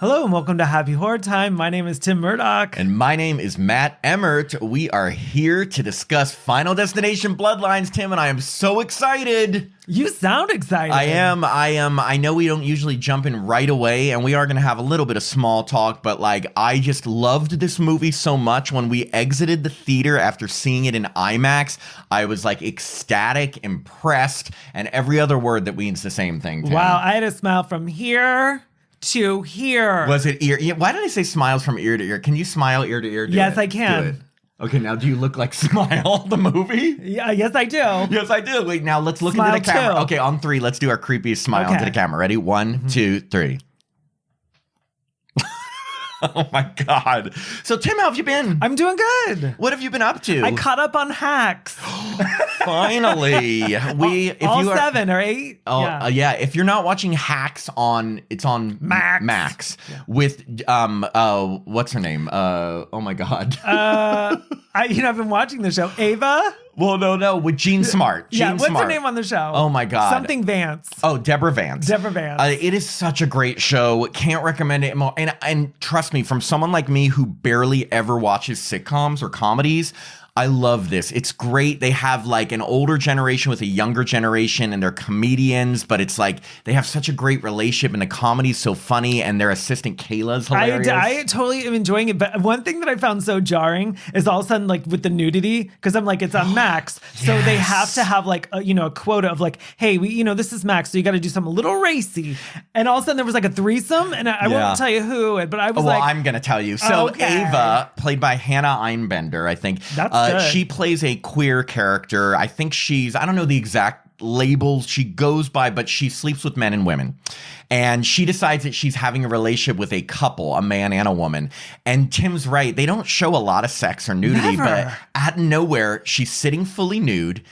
Hello and welcome to Happy Horror Time. My name is Tim Murdoch. And my name is Matt Emmert. We are here to discuss Final Destination Bloodlines, Tim, and I am so excited. You sound excited. I am. I know we don't usually jump in right away, and we are going to have a little bit of small talk, but I just loved this movie so much. When we exited the theater after seeing it in IMAX, I was ecstatic, impressed, and every other word that means the same thing, Tim. Wow, I had a smile from here to here. Was it ear? Yeah, why did I say smiles from ear to ear? Can you smile ear to ear? Yes, I can. Do it. Okay, now do you look like Smile, the movie? Yeah, yes, I do. Yes, I do. Wait, now let's look Smile into the camera. too. Okay, on three, let's do our creepiest smile into the camera. Ready? 1, 2, 3. Oh my God. So, Tim, how have you been? I'm doing good. What have you been up to? I caught up on hacks. Finally. All 7 or 8. Oh, yeah. If you're not watching Hacks it's on Max with what's her name? Oh my God. I've been watching the show. Ava? Well, no, with Jean Smart. What's her name on the show? Oh my God. Something Vance. Oh, Deborah Vance. It is such a great show. Can't recommend it more. And trust me, from someone like me who barely ever watches sitcoms or comedies, I love this. It's great. They have an older generation with a younger generation, and they're comedians, but it's they have such a great relationship, and the comedy's so funny, and their assistant Kayla's hilarious. I totally am enjoying it, but one thing that I found so jarring is all of a sudden with the nudity, because I'm it's on Max, so they have to have a quota of hey, we this is Max, so you got to do something a little racy, and all of a sudden there was a threesome, and I won't tell you who, but I was I'm gonna tell you. So okay. Ava, played by Hannah Einbender, I think. That's she plays a queer character. I think I don't know the exact labels she goes by, but she sleeps with men and women. And she decides that she's having a relationship with a couple, a man and a woman. And Tim's right. They don't show a lot of sex or nudity, but out of nowhere, she's sitting fully nude,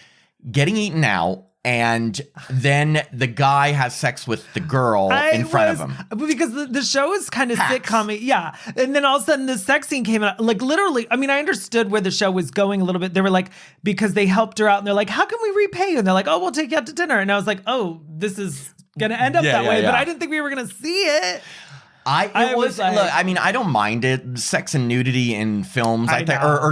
getting eaten out. And then the guy has sex with the girl in front of him. Because the show is kind of sitcom. Yeah. And then all of a sudden the sex scene came out. Literally, I mean, I understood where the show was going a little bit. They were because they helped her out and they're how can we repay you? And they're oh, we'll take you out to dinner. And I was oh, this is going to end up that way. Yeah. But I didn't think we were going to see it. I don't mind it. Sex and nudity in films or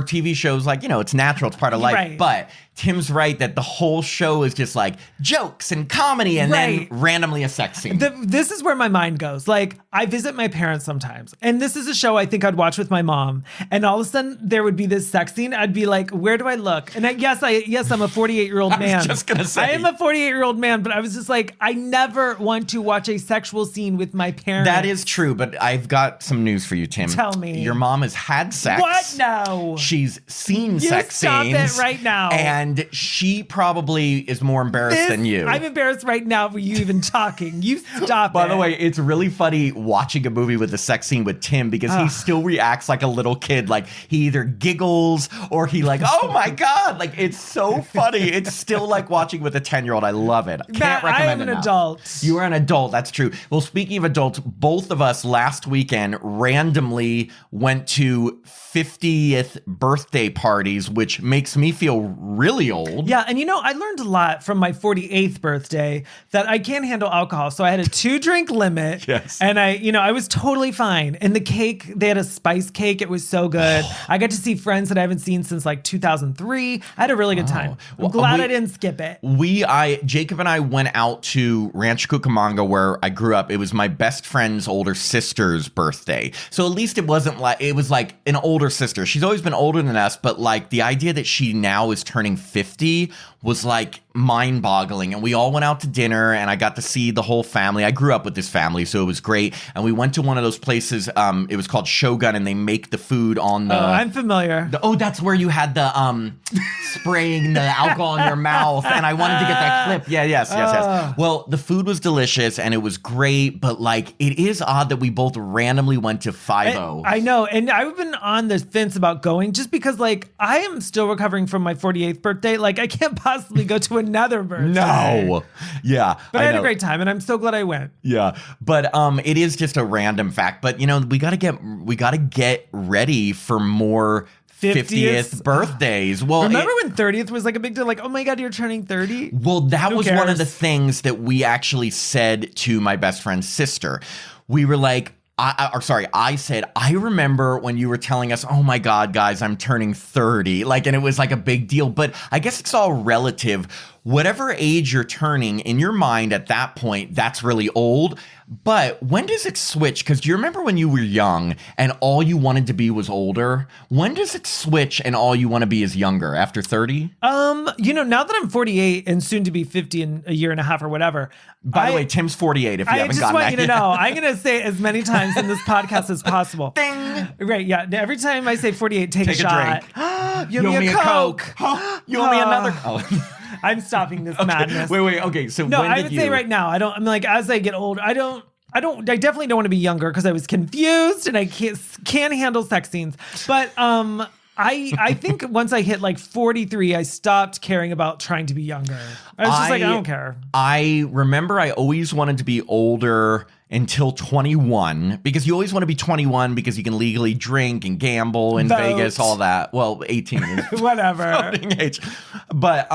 TV shows, it's natural. It's part of life. Right. But Tim's right that the whole show is just jokes and comedy and then randomly a sex scene. This is where my mind goes. I visit my parents sometimes, and this is a show I think I'd watch with my mom. And all of a sudden there would be this sex scene. I'd be where do I look? And yes, I'm a 48-year-old man. I was just gonna say. I am a 48-year-old man, but I was just I never want to watch a sexual scene with my parents. That is true, but I've got some news for you, Tim. Tell me. Your mom has had sex. What? No. She's seen sex stop scenes. Stop it right now. And she probably is more embarrassed than you. I'm embarrassed right now for you even talking. You stop By the way, it's really funny watching a movie with a sex scene with Tim because he still reacts like a little kid. He either giggles or he oh my God. It's so funny. It's still watching with a 10-year-old. I love it. Can't recommend it. I am an adult. You are an adult. That's true. Well, speaking of adults, both of us last weekend randomly went to 50th birthday parties, which makes me feel really old. Yeah, and I learned a lot from my 48th birthday that I can't handle alcohol. So I had a 2-drink limit. Yes. And I was totally fine. And the cake, they had a spice cake. It was so good. I got to see friends that I haven't seen since 2003. I had a really good time. I'm glad I didn't skip it. Jacob and I went out to Rancho Cucamonga where I grew up. It was my best friend's older sister's birthday. So at least it wasn't it was an older sister. She's always been older than us, but the idea that she now is turning 50 was mind-boggling. And we all went out to dinner and I got to see the whole family. I grew up with this family, so it was great. And we went to one of those places, it was called Shogun, and they make the food on the... Oh, I'm familiar. That's where you had the spraying the alcohol in your mouth. And I wanted to get that clip. Yeah, yes. Well, the food was delicious and it was great, but it is odd that we both randomly went to 5-0. I know. And I've been on the fence about going just because I am still recovering from my 48th birthday. I can't possibly go to another birthday. No. Yeah. But I had a great time and I'm so glad I went. Yeah. But it is just a random fact. But we gotta get ready for more 50th birthdays. Well, remember when 30th was a big deal? Oh my God, you're turning 30? Well, that was one of the things that we actually said to my best friend's sister. We were I said, I remember when you were telling us, oh my God, guys, I'm turning 30. Like, and it was like a big deal. But I guess it's all relative. Whatever age you're turning in your mind at that point, that's really old. But when does it switch? Because do you remember when you were young and all you wanted to be was older? When does it switch and all you want to be is younger? After 30? Now that I'm 48 and soon to be 50 in a year and a half or whatever. By the way, Tim's 48 if you haven't gotten that I just want you to know, I'm going to say it as many times in this podcast as possible. Ding! Right, yeah. Every time I say 48, take a shot. Drink. You owe me a Coke. You owe me another. Oh. I'm stopping this madness. Wait. Okay, so no, when I did would you... say right now. I'm like, as I get older, I definitely don't want to be younger because I was confused and I can't handle sex scenes. But I think once I hit like 43, I stopped caring about trying to be younger. I was just like, I don't care. I remember I always wanted to be older until 21, because you always want to be 21 because you can legally drink and gamble in Vegas, all that. Well, 18 is whatever voting age. But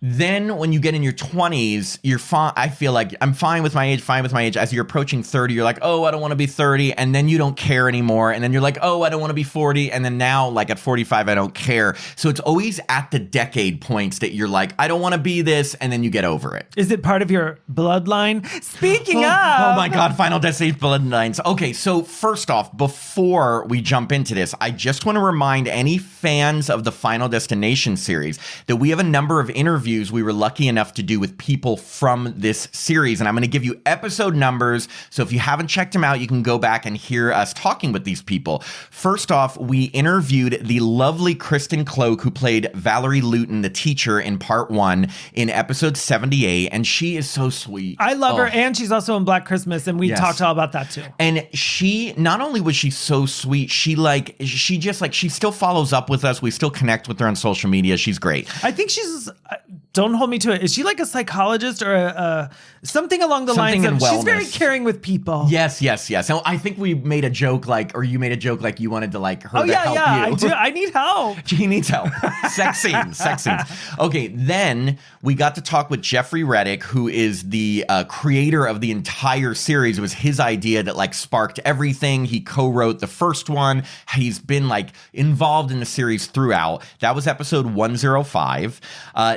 then when you get in your 20s, you're fine. I feel like I'm fine with my age. As you're approaching 30, you're like, oh, I don't want to be 30. And then you don't care anymore. And then you're like, oh, I don't want to be 40. And then now, like at 45, I don't care. So it's always at the decade points that you're like, I don't want to be this. And then you get over it. Is it part of your bloodline? Speaking of. Oh my God, Final Destination Bloodlines. Okay, so first off, before we jump into this, I just want to remind any fans of the Final Destination series that we have a number of interviews we were lucky enough to do with people from this series. And I'm going to give you episode numbers. So if you haven't checked them out, you can go back and hear us talking with these people. First off, we interviewed the lovely Kristen Cloak, who played Valerie Luton, the teacher in part 1 in episode 78. And she is so sweet. I love her. And she's also in Black Christmas. And we talked all about that too. And she, not only was she so sweet, she still follows up with us. We still connect with her on social media. She's great. I think she's, don't hold me to it. Is she like a psychologist or something along the lines of, she's very caring with people. Yes. So I think we made a joke or you made a joke like you wanted to like her to help you. I do. I need help. She needs help. Sex scenes. Okay, then we got to talk with Jeffrey Reddick, who is the creator of the entire series. It was his idea that like sparked everything. He co-wrote the first one. He's been like involved in the series throughout. That was episode 105.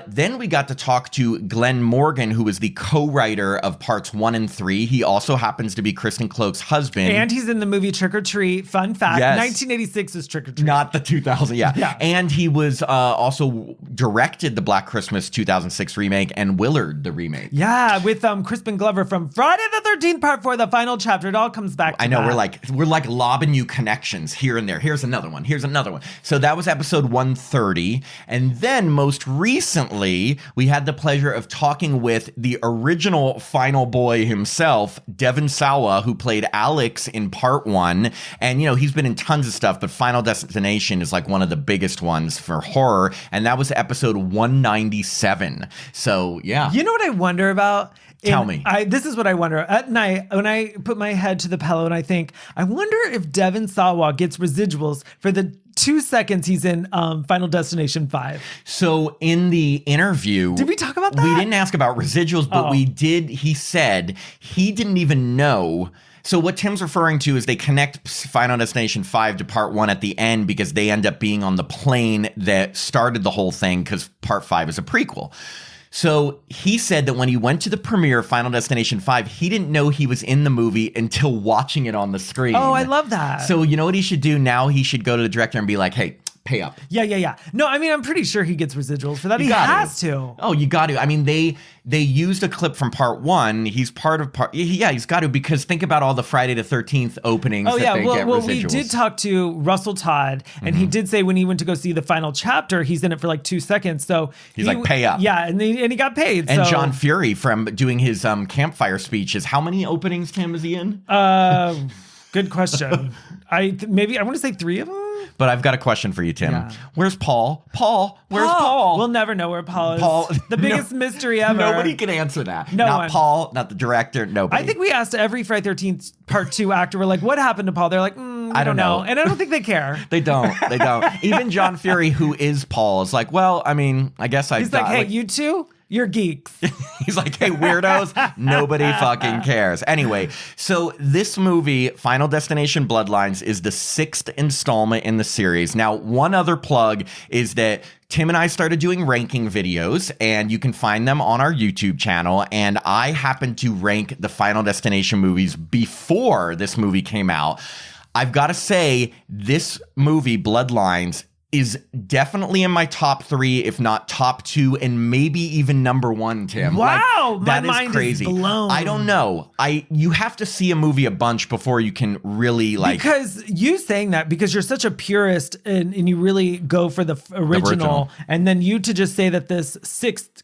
Then we got to talk to Glenn Morgan, who was the co-writer of parts 1 and 3. He also happens to be Kristen Cloak's husband. And he's in the movie Trick or Treat. Fun fact, yes. 1986 is Trick or Treat. Not the 2000, yeah. And he was also directed the Black Christmas 2006 remake and Willard, the remake. Yeah, with Crispin Glover from Friday the 13th, part 4, the final chapter. It all comes back to I know, that. we're like lobbing you connections here and there. Here's another one. So that was episode 130. And then most recently, we had the pleasure of talking with the original final boy himself, Devon Sawa, who played Alex in part 1. And, he's been in tons of stuff, but Final Destination is like one of the biggest ones for horror. And that was episode 197. So, yeah. You know what I wonder about? Tell me. This is what I wonder. At night, when I put my head to the pillow and I wonder if Devon Sawa gets residuals for the 2 seconds he's in Final Destination 5. So in the interview... Did we talk about that? We didn't ask about residuals, but we did. He said he didn't even know... So what Tim's referring to is they connect Final Destination 5 to part 1 at the end because they end up being on the plane that started the whole thing because part 5 is a prequel. So he said that when he went to the premiere of Final Destination 5, he didn't know he was in the movie until watching it on the screen. Oh, I love that. So you know what he should do now? He should go to the director and be like, hey, pay up. Yeah. No, I mean, I'm pretty sure he gets residuals for that. He has to. Oh, you got to. I mean, they used a clip from part 1. He's part of part... Yeah, he's got to, because think about all the Friday the 13th openings that they get residuals. We did talk to Russell Todd, and he did say when he went to go see the final chapter, he's in it for like 2 seconds. So he's like, pay up. Yeah, and he got paid. And John Fury from doing his campfire speeches. How many openings, Tim, is he in? Good question. I want to say 3 of them. But I've got a question for you, Tim. Yeah. Where's Paul? Where's Paul? We'll never know where Paul is. The biggest mystery ever. Nobody can answer that. Not one. Paul, not the director, nobody. I think we asked every Friday 13th part 2 actor, we're like, what happened to Paul? They're like, I don't know. And I don't think they care. They don't. Even John Fury, who is Paul, is like, well, I mean, I guess He's like, hey, you two? You're geeks. He's like, hey, weirdos, nobody fucking cares. Anyway, so this movie, Final Destination Bloodlines, is the 6th installment in the series. Now, one other plug is that Tim and I started doing ranking videos, and you can find them on our YouTube channel. And I happened to rank the Final Destination movies before this movie came out. I've got to say, this movie, Bloodlines, is definitely in my top 3, if not top 2, and maybe even number 1, Tim. Wow, that my is mind crazy. is blown. I don't know. You have to see a movie a bunch before you can really like. Because you saying that, because you're such a purist and you really go for the original, and then you to just say that this 6th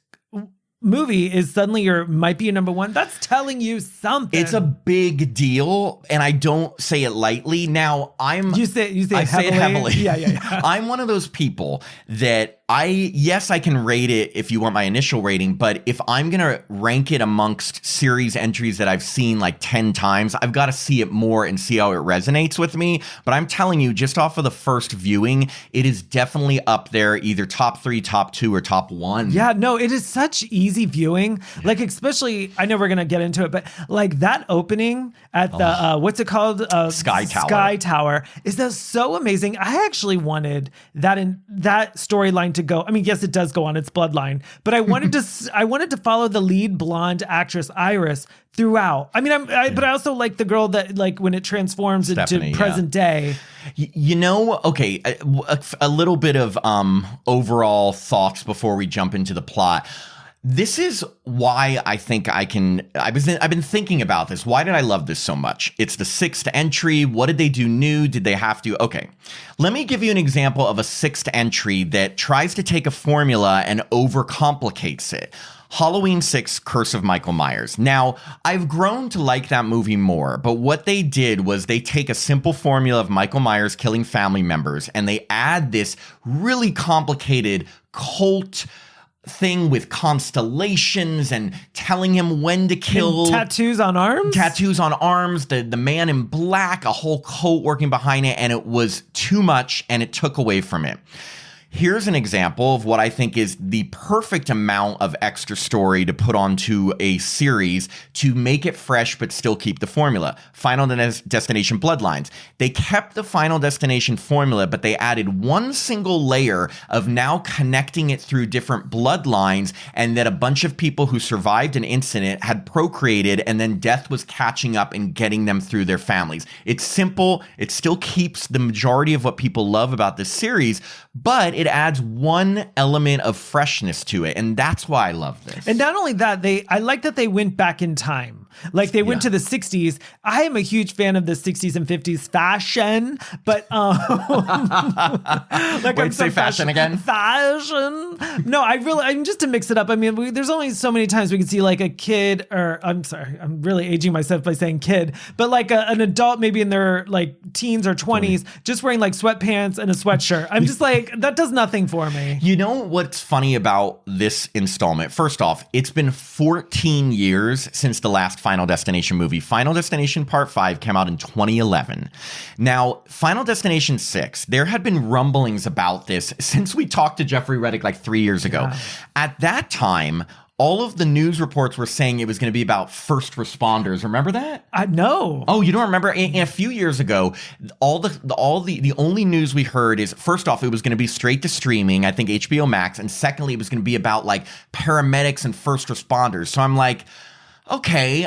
movie is suddenly might be your number 1. That's telling you something. It's a big deal, and I don't say it lightly. Now you say I say it heavily. Yeah. I'm one of those people that I can rate it if you want my initial rating, but if I'm going to rank it amongst series entries that I've seen like 10 times, I've got to see it more and see how it resonates with me. But I'm telling you, just off of the first viewing, it is definitely up there, either top 3, top 2, or top 1. Yeah, no, it is such easy viewing. Like, especially, I know we're going to get into it, but like that opening at the, what's it called? Sky Tower. Sky Tower is so amazing. I actually wanted that storyline to go. I mean, yes, it does go on. It's Bloodline, but I wanted to follow the lead blonde actress Iris throughout. I mean, but I also like the girl that like when it transforms Stephanie, into present day. Okay, a little bit of overall thoughts before we jump into the plot. This is why I think I've been thinking about this. Why did I love this so much? It's the 6th entry. What did they do new? Did they have to? Okay. Let me give you an example of a 6th entry that tries to take a formula and overcomplicates it. Halloween 6, Curse of Michael Myers. Now, I've grown to like that movie more, but what they did was they take a simple formula of Michael Myers killing family members, and they add this really complicated cult thing with constellations and telling him when to kill. And tattoos on arms, the man in black, a whole cult working behind it, and it was too much and it took away from it. Here's an example of what I think is the perfect amount of extra story to put onto a series to make it fresh but still keep the formula. Final Destination Bloodlines. They kept the Final Destination formula, but they added one single layer of now connecting it through different bloodlines, and that a bunch of people who survived an incident had procreated, and then death was catching up and getting them through their families. It's simple. It still keeps the majority of what people love about this series, but it adds one element of freshness to it, and that's why I love this. And not only that, I like that they went back in time. Like they went to the 60s. I am a huge fan of the 60s and 50s fashion, but like wait, say fashion again. Fashion. No, I'm just to mix it up. I mean, there's only so many times we can see like a kid, or I'm sorry, I'm really aging myself by saying kid, but like an adult maybe in their like teens or 20s, just wearing like sweatpants and a sweatshirt. I'm just like, that does nothing for me. You know what's funny about this installment? First off, it's been 14 years since the last Final Destination movie. Final Destination Part 5 came out in 2011. Now, Final Destination 6, there had been rumblings about this since we talked to Jeffrey Reddick like 3 years ago. Yeah. At that time, all of the news reports were saying it was going to be about first responders. Remember that? No. Oh, you don't remember? A few years ago, the only news we heard is, first off, it was going to be straight to streaming, I think HBO Max, and secondly, it was going to be about like paramedics and first responders. So I'm like, okay,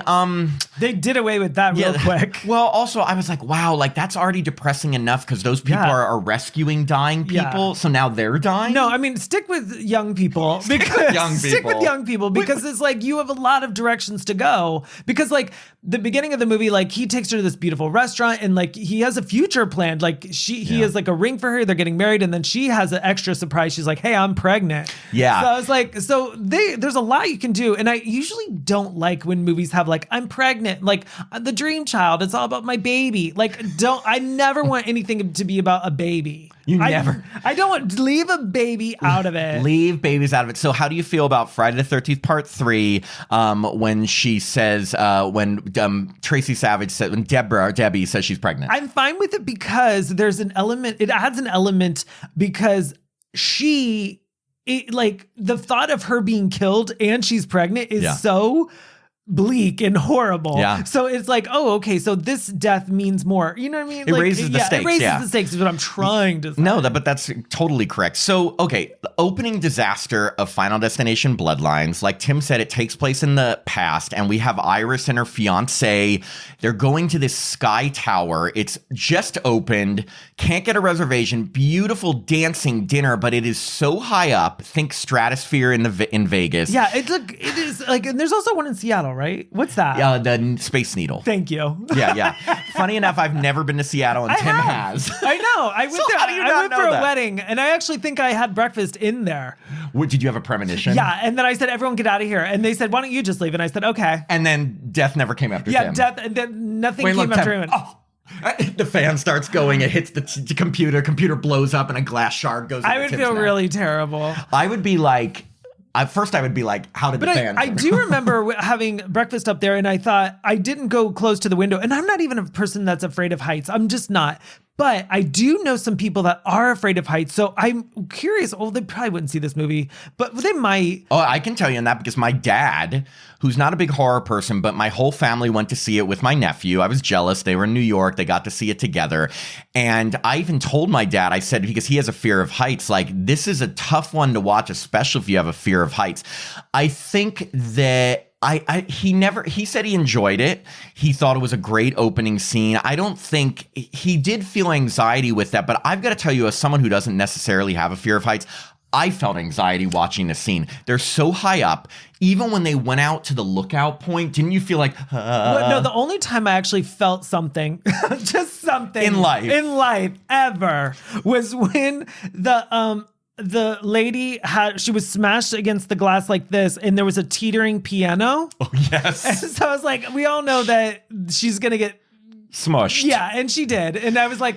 they did away with that real quick. Well, also I was like, wow, like that's already depressing enough because those people are rescuing dying people. Yeah. So now they're dying. No, I mean, stick with young people. Stick with young people because it's like you have a lot of directions to go. Because like the beginning of the movie, like he takes her to this beautiful restaurant and like he has a future planned. Like he has like a ring for her. They're getting married, and then she has an extra surprise. She's like, hey, I'm pregnant. Yeah. So I was like, there's a lot you can do, and I usually don't like when movies have like, I'm pregnant, like the dream child, it's all about my baby. Like, I never want anything to be about a baby. I don't want to leave a baby out of it. Leave babies out of it. So how do you feel about Friday the 13th Part 3 when she says, when Tracy Savage said, when Debbie says she's pregnant? I'm fine with it because there's an element, it adds an element because she like the thought of her being killed and she's pregnant is so bleak and horrible. Yeah. So it's like, oh, okay, so this death means more. You know what I mean? It raises the stakes. It raises the stakes is what I'm trying to say. No, but that's totally correct. So, okay, the opening disaster of Final Destination Bloodlines, like Tim said, it takes place in the past, and we have Iris and her fiance. They're going to this sky tower. It's just opened, can't get a reservation, beautiful dancing dinner, but it is so high up. Think stratosphere in Vegas. Yeah, it is like, and there's also one in Seattle, right? What's that? Yeah, the Space Needle. Thank you. Yeah. Funny enough, I've never been to Seattle, and Tim has. I know. I went there. How do you I not went know for that? a wedding, and I actually think I had breakfast in there. Did you have a premonition? Yeah, and then I said, "Everyone, get out of here." And they said, "Why don't you just leave?" And I said, "Okay." And then death never came after Tim. Yeah, death, and then nothing came after him. Oh. The fan starts going. It hits the computer. Computer blows up, and a glass shard goes. I would feel really terrible. I would be like. First, I would be like, how did the fans? I do remember having breakfast up there, and I thought I didn't go close to the window. And I'm not even a person that's afraid of heights. I'm just not. But I do know some people that are afraid of heights. So I'm curious. Oh, they probably wouldn't see this movie, but they might. Oh, I can tell you on that because my dad, who's not a big horror person, but my whole family went to see it with my nephew. I was jealous. They were in New York. They got to see it together. And I even told my dad, I said, because he has a fear of heights, like this is a tough one to watch, especially if you have a fear of heights. I think that he said he enjoyed it. He thought it was a great opening scene. I don't think he did feel anxiety with that, but I've got to tell you, as someone who doesn't necessarily have a fear of heights, I felt anxiety watching the scene. They're so high up. Even when they went out to the lookout point, didn't you feel like, Well, no, the only time I actually felt something, just something in life ever was when the lady she was smashed against the glass like this, and there was a teetering piano. Oh, yes. And so I was like, we all know that she's going to get smushed. Yeah, and she did. And I was like,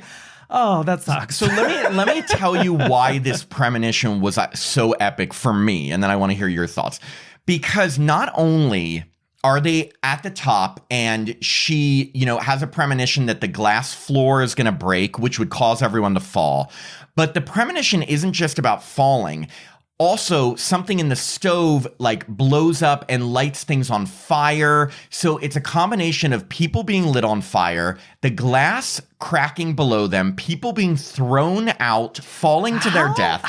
oh, that sucks. So let me tell you why this premonition was so epic for me, and then I want to hear your thoughts. Because not only are they at the top and she, has a premonition that the glass floor is going to break, which would cause everyone to fall. But the premonition isn't just about falling. Also, something in the stove blows up and lights things on fire. So it's a combination of people being lit on fire, the glass cracking below them, people being thrown out, falling to their death.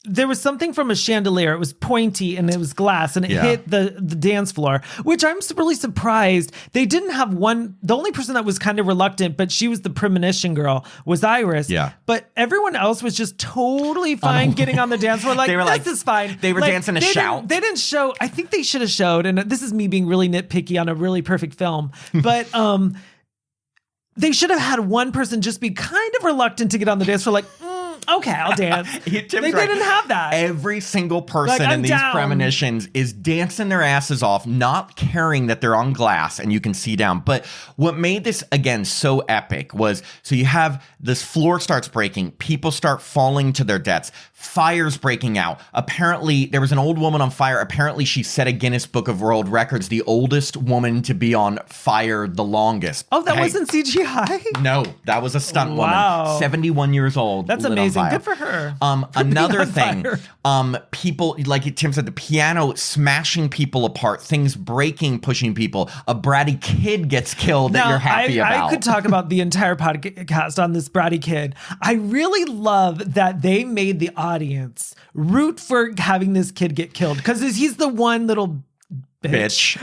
There was something from a chandelier. It was pointy and it was glass and it hit the dance floor, which I'm really surprised. They didn't have the only person that was kind of reluctant, but she was the premonition girl, was Iris. Yeah. But everyone else was just totally fine getting on the dance floor. They were this is fine. They were dancing a shout. They didn't show, I think they should have showed, and this is me being really nitpicky on a really perfect film, but they should have had one person just be kind of reluctant to get on the dance floor, okay, I'll dance. They didn't have that. Every single person in these premonitions is dancing their asses off, not caring that they're on glass and you can see down. But what made this, again, so epic was, so you have this floor starts breaking, people start falling to their deaths, fires breaking out. Apparently, there was an old woman on fire. Apparently, she set a Guinness Book of World Records, the oldest woman to be on fire the longest. Oh, that wasn't CGI? No, that was a stunt woman. 71 years old. That's amazing. Good for her. Another thing, people, like Tim said, the piano smashing people apart, things breaking, pushing people. A bratty kid gets killed that you're happy about. I could talk about the entire podcast on this bratty kid. I really love that they made the audience root for having this kid get killed because he's the one little bitch.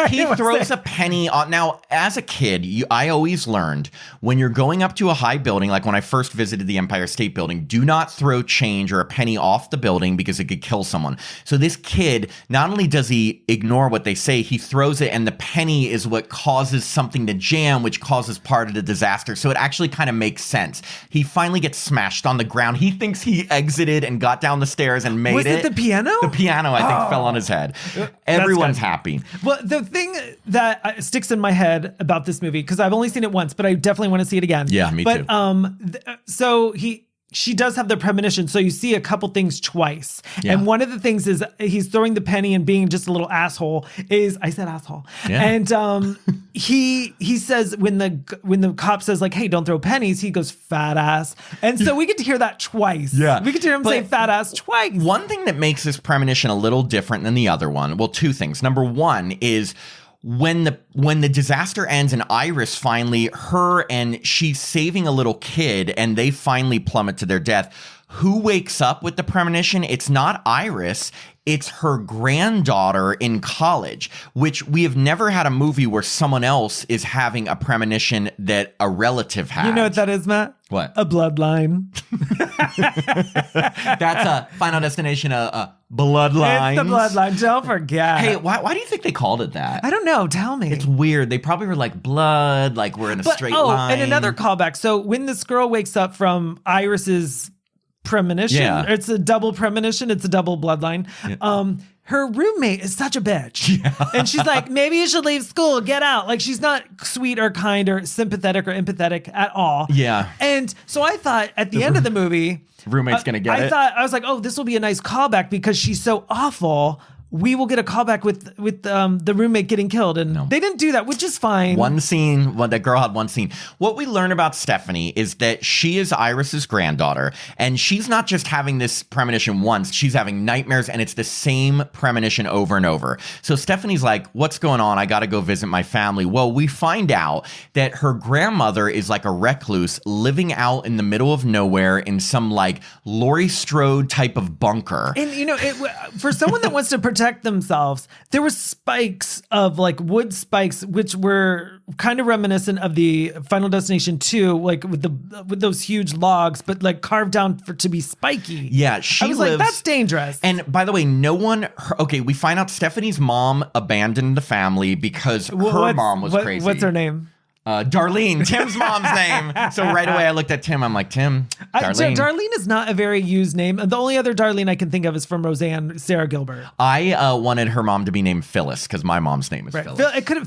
He throws a penny on. Now, as a kid, I always learned when you're going up to a high building, like when I first visited the Empire State Building, do not throw change or a penny off the building because it could kill someone. So this kid, not only does he ignore what they say, he throws it, and the penny is what causes something to jam, which causes part of the disaster. So it actually kind of makes sense. He finally gets smashed on the ground. He thinks he exited and got down the stairs and made it. Was it the piano? The piano, I think, fell on his head. Everyone's happy. Well, the thing that sticks in my head about this movie, because I've only seen it once, but I definitely want to see it again. Yeah, me too. So he she does have the premonition. So you see a couple things twice. Yeah. And one of the things is he's throwing the penny and being just a little asshole I said asshole. Yeah. And he says when the cop says like, hey, don't throw pennies, he goes fat ass. And so we get to hear that twice. Yeah. We get to hear him say fat ass twice. One thing that makes this premonition a little different than the other one, well, two things. Number one is when the disaster ends and Iris finally, she's saving a little kid and they finally plummet to their death. Who wakes up with the premonition? It's not Iris. It's her granddaughter in college, which we have never had a movie where someone else is having a premonition that a relative had. You know what that is, Matt? What? A bloodline. That's a Final Destination, Bloodlines. It's the bloodline. Don't forget. Hey, why do you think they called it that? I don't know. Tell me. It's weird. They probably were like blood, like we're in a straight line. And another callback. So when this girl wakes up from Iris's premonition, it's a double premonition. It's a double bloodline. Yeah. Her roommate is such a bitch. Yeah. And she's like, maybe you should leave school, get out. Like she's not sweet or kind or sympathetic or empathetic at all. Yeah. And so I thought at the end of the movie, roommate's going to get it. I was like, oh, this will be a nice callback because she's so awful. We will get a callback with the roommate getting killed. And they didn't do that, which is fine. One scene, that girl had one scene. What we learn about Stephanie is that she is Iris's granddaughter. And she's not just having this premonition once. She's having nightmares. And it's the same premonition over and over. So Stephanie's like, what's going on? I got to go visit my family. Well, we find out that her grandmother is like a recluse living out in the middle of nowhere in some like Laurie Strode type of bunker. And, you know, for someone that wants to protect themselves, there were spikes of like wood spikes, which were kind of reminiscent of the Final Destination 2, like with those huge logs, but like carved down to be spiky. Yeah, I was like, that's dangerous. And by the way, we find out Stephanie's mom abandoned the family because her mom was crazy. What's her name? Darlene, Tim's mom's name. So right away I looked at Tim. I'm like, Tim, Darlene. Darlene is not a very used name. The only other Darlene I can think of is from Roseanne, Sarah Gilbert. I wanted her mom to be named Phyllis because my mom's name is Phyllis.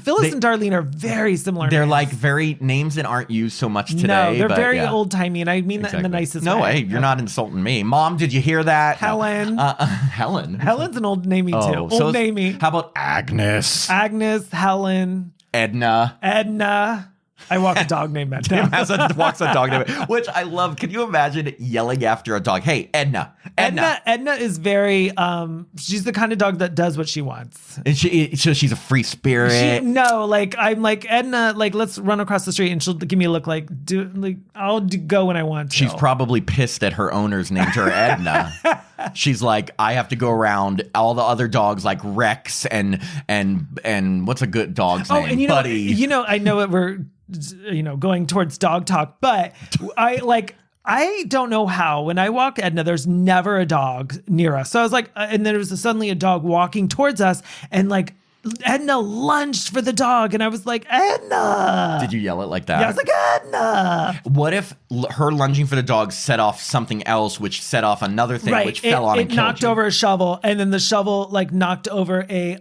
Phyllis and Darlene are very similar. They're names. like very names that aren't used so much today. No, they're very old timey, and I mean that in the nicest way. No way, you're not insulting me. Mom, did you hear that? Helen. Helen. Helen's an old namey too. Old namey. How about Agnes? Agnes, Helen. Edna. I walk a dog named Edna. Tim walks a dog named Edna, which I love. Can you imagine yelling after a dog? Hey, Edna. Edna is very, she's the kind of dog that does what she wants. And so she's a free spirit. I'm like, Edna, like, let's run across the street and she'll give me a look like, I'll go when I want to. She's probably pissed that her owners named her Edna. She's like, I have to go around all the other dogs like Rex and what's a good dog's name? And Buddy. I know it, we're going towards dog talk, but I don't know how when I walk Edna, there's never a dog near us. So I was like, and then there was suddenly a dog walking towards us, and like Edna lunged for the dog, and I was like, Edna! Did you yell it like that? Yeah, I was like, Edna! What if her lunging for the dog set off something else, which set off another thing, which fell on and killed you? It knocked over a shovel, and then the shovel like knocked over a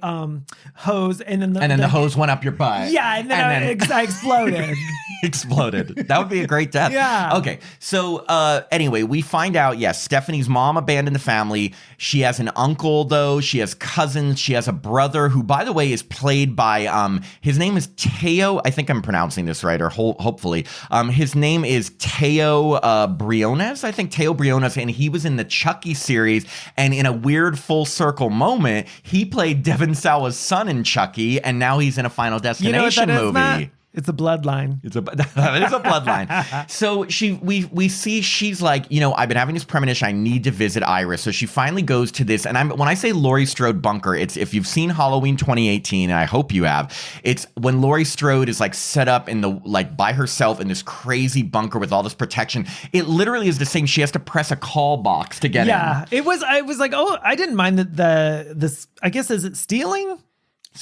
hose, and then the hose went up your butt. Yeah, and then I exploded. Exploded. That would be a great death. Yeah. Okay. So anyway, we find out, yes, Stephanie's mom abandoned the family. She has an uncle, though. She has cousins. She has a brother who, by the way, is played by, his name is Teo. I think I'm pronouncing this right, or hopefully. His name is Teo Briones. I think Teo Briones, and he was in the Chucky series. And in a weird full circle moment, he played Devon Sawa's son in Chucky, and now he's in a Final Destination movie. Matt? It's a bloodline. That is a bloodline. So we see she's like, I've been having this premonition. I need to visit Iris. So she finally goes to this. And when I say Laurie Strode bunker, it's if you've seen Halloween 2018, and I hope you have, it's when Laurie Strode is like set up in by herself in this crazy bunker with all this protection. It literally is the same. She has to press a call box to get in. Yeah, I was like, oh, I didn't mind this. I guess, is it stealing?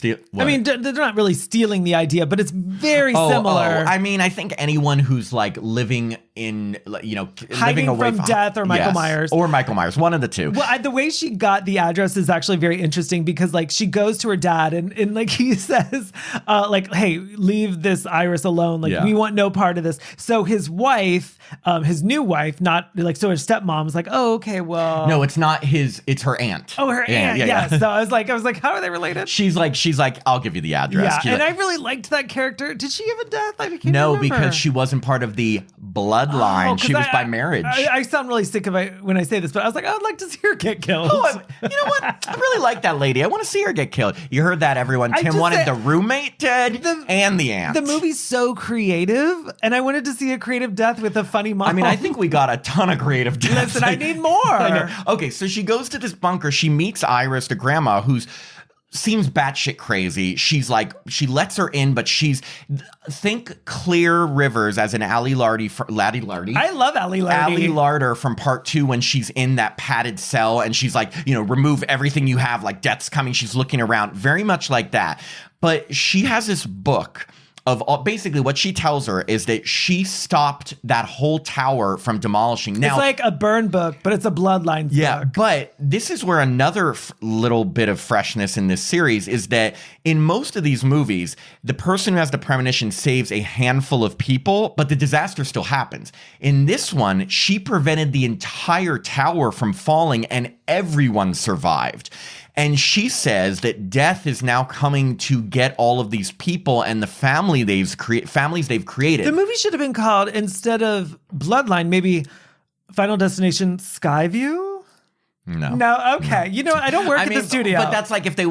I mean, they're not really stealing the idea, but it's very similar. I mean, I think anyone who's like living hiding living away from death or Michael Myers. Or Michael Myers, one of the two. Well, the way she got the address is actually very interesting because like she goes to her dad and like he says like, hey, leave this Iris alone. Like we want no part of this. So his wife, his new wife, not like, so his stepmom's like, oh, okay, well. No, it's not it's her aunt. Oh, her aunt. Yeah. So I was like, how are they related? She's like, I'll give you the address. Yeah. And I really liked that character. Did she have a death? I can't No, remember. because she wasn't part of the bloodline. She was by marriage. I sound really sick of it when I say this, but I was like, I would like to see her get killed. Oh, you know what? I really like that lady. I want to see her get killed. You heard that, everyone. Tim wanted the roommate dead and the aunt. The movie's so creative, and I wanted to see a creative death with a funny mom. I mean, I think we got a ton of creative deaths. Listen, I need more. Okay, so she goes to this bunker. She meets Iris, the grandma, who's seems batshit crazy. She's like, she lets her in, but think Clear Rivers as an Allie Lardy. I love Allie Lardy. Allie Larder from part 2 when she's in that padded cell and she's like, remove everything you have, like death's coming. She's looking around, very much like that. But she has this book of basically what she tells her is that she stopped that whole tower from demolishing. Now, it's like a burn book, but it's a Bloodlines book. But this is where another little bit of freshness in this series is that in most of these movies, the person who has the premonition saves a handful of people, but the disaster still happens. In this one, she prevented the entire tower from falling and everyone survived. And she says that death is now coming to get all of these people and the families they've created. The movie should have been called, instead of Bloodline, maybe Final Destination Skyview? No, okay. You know, I don't work at the studio. But that's like if they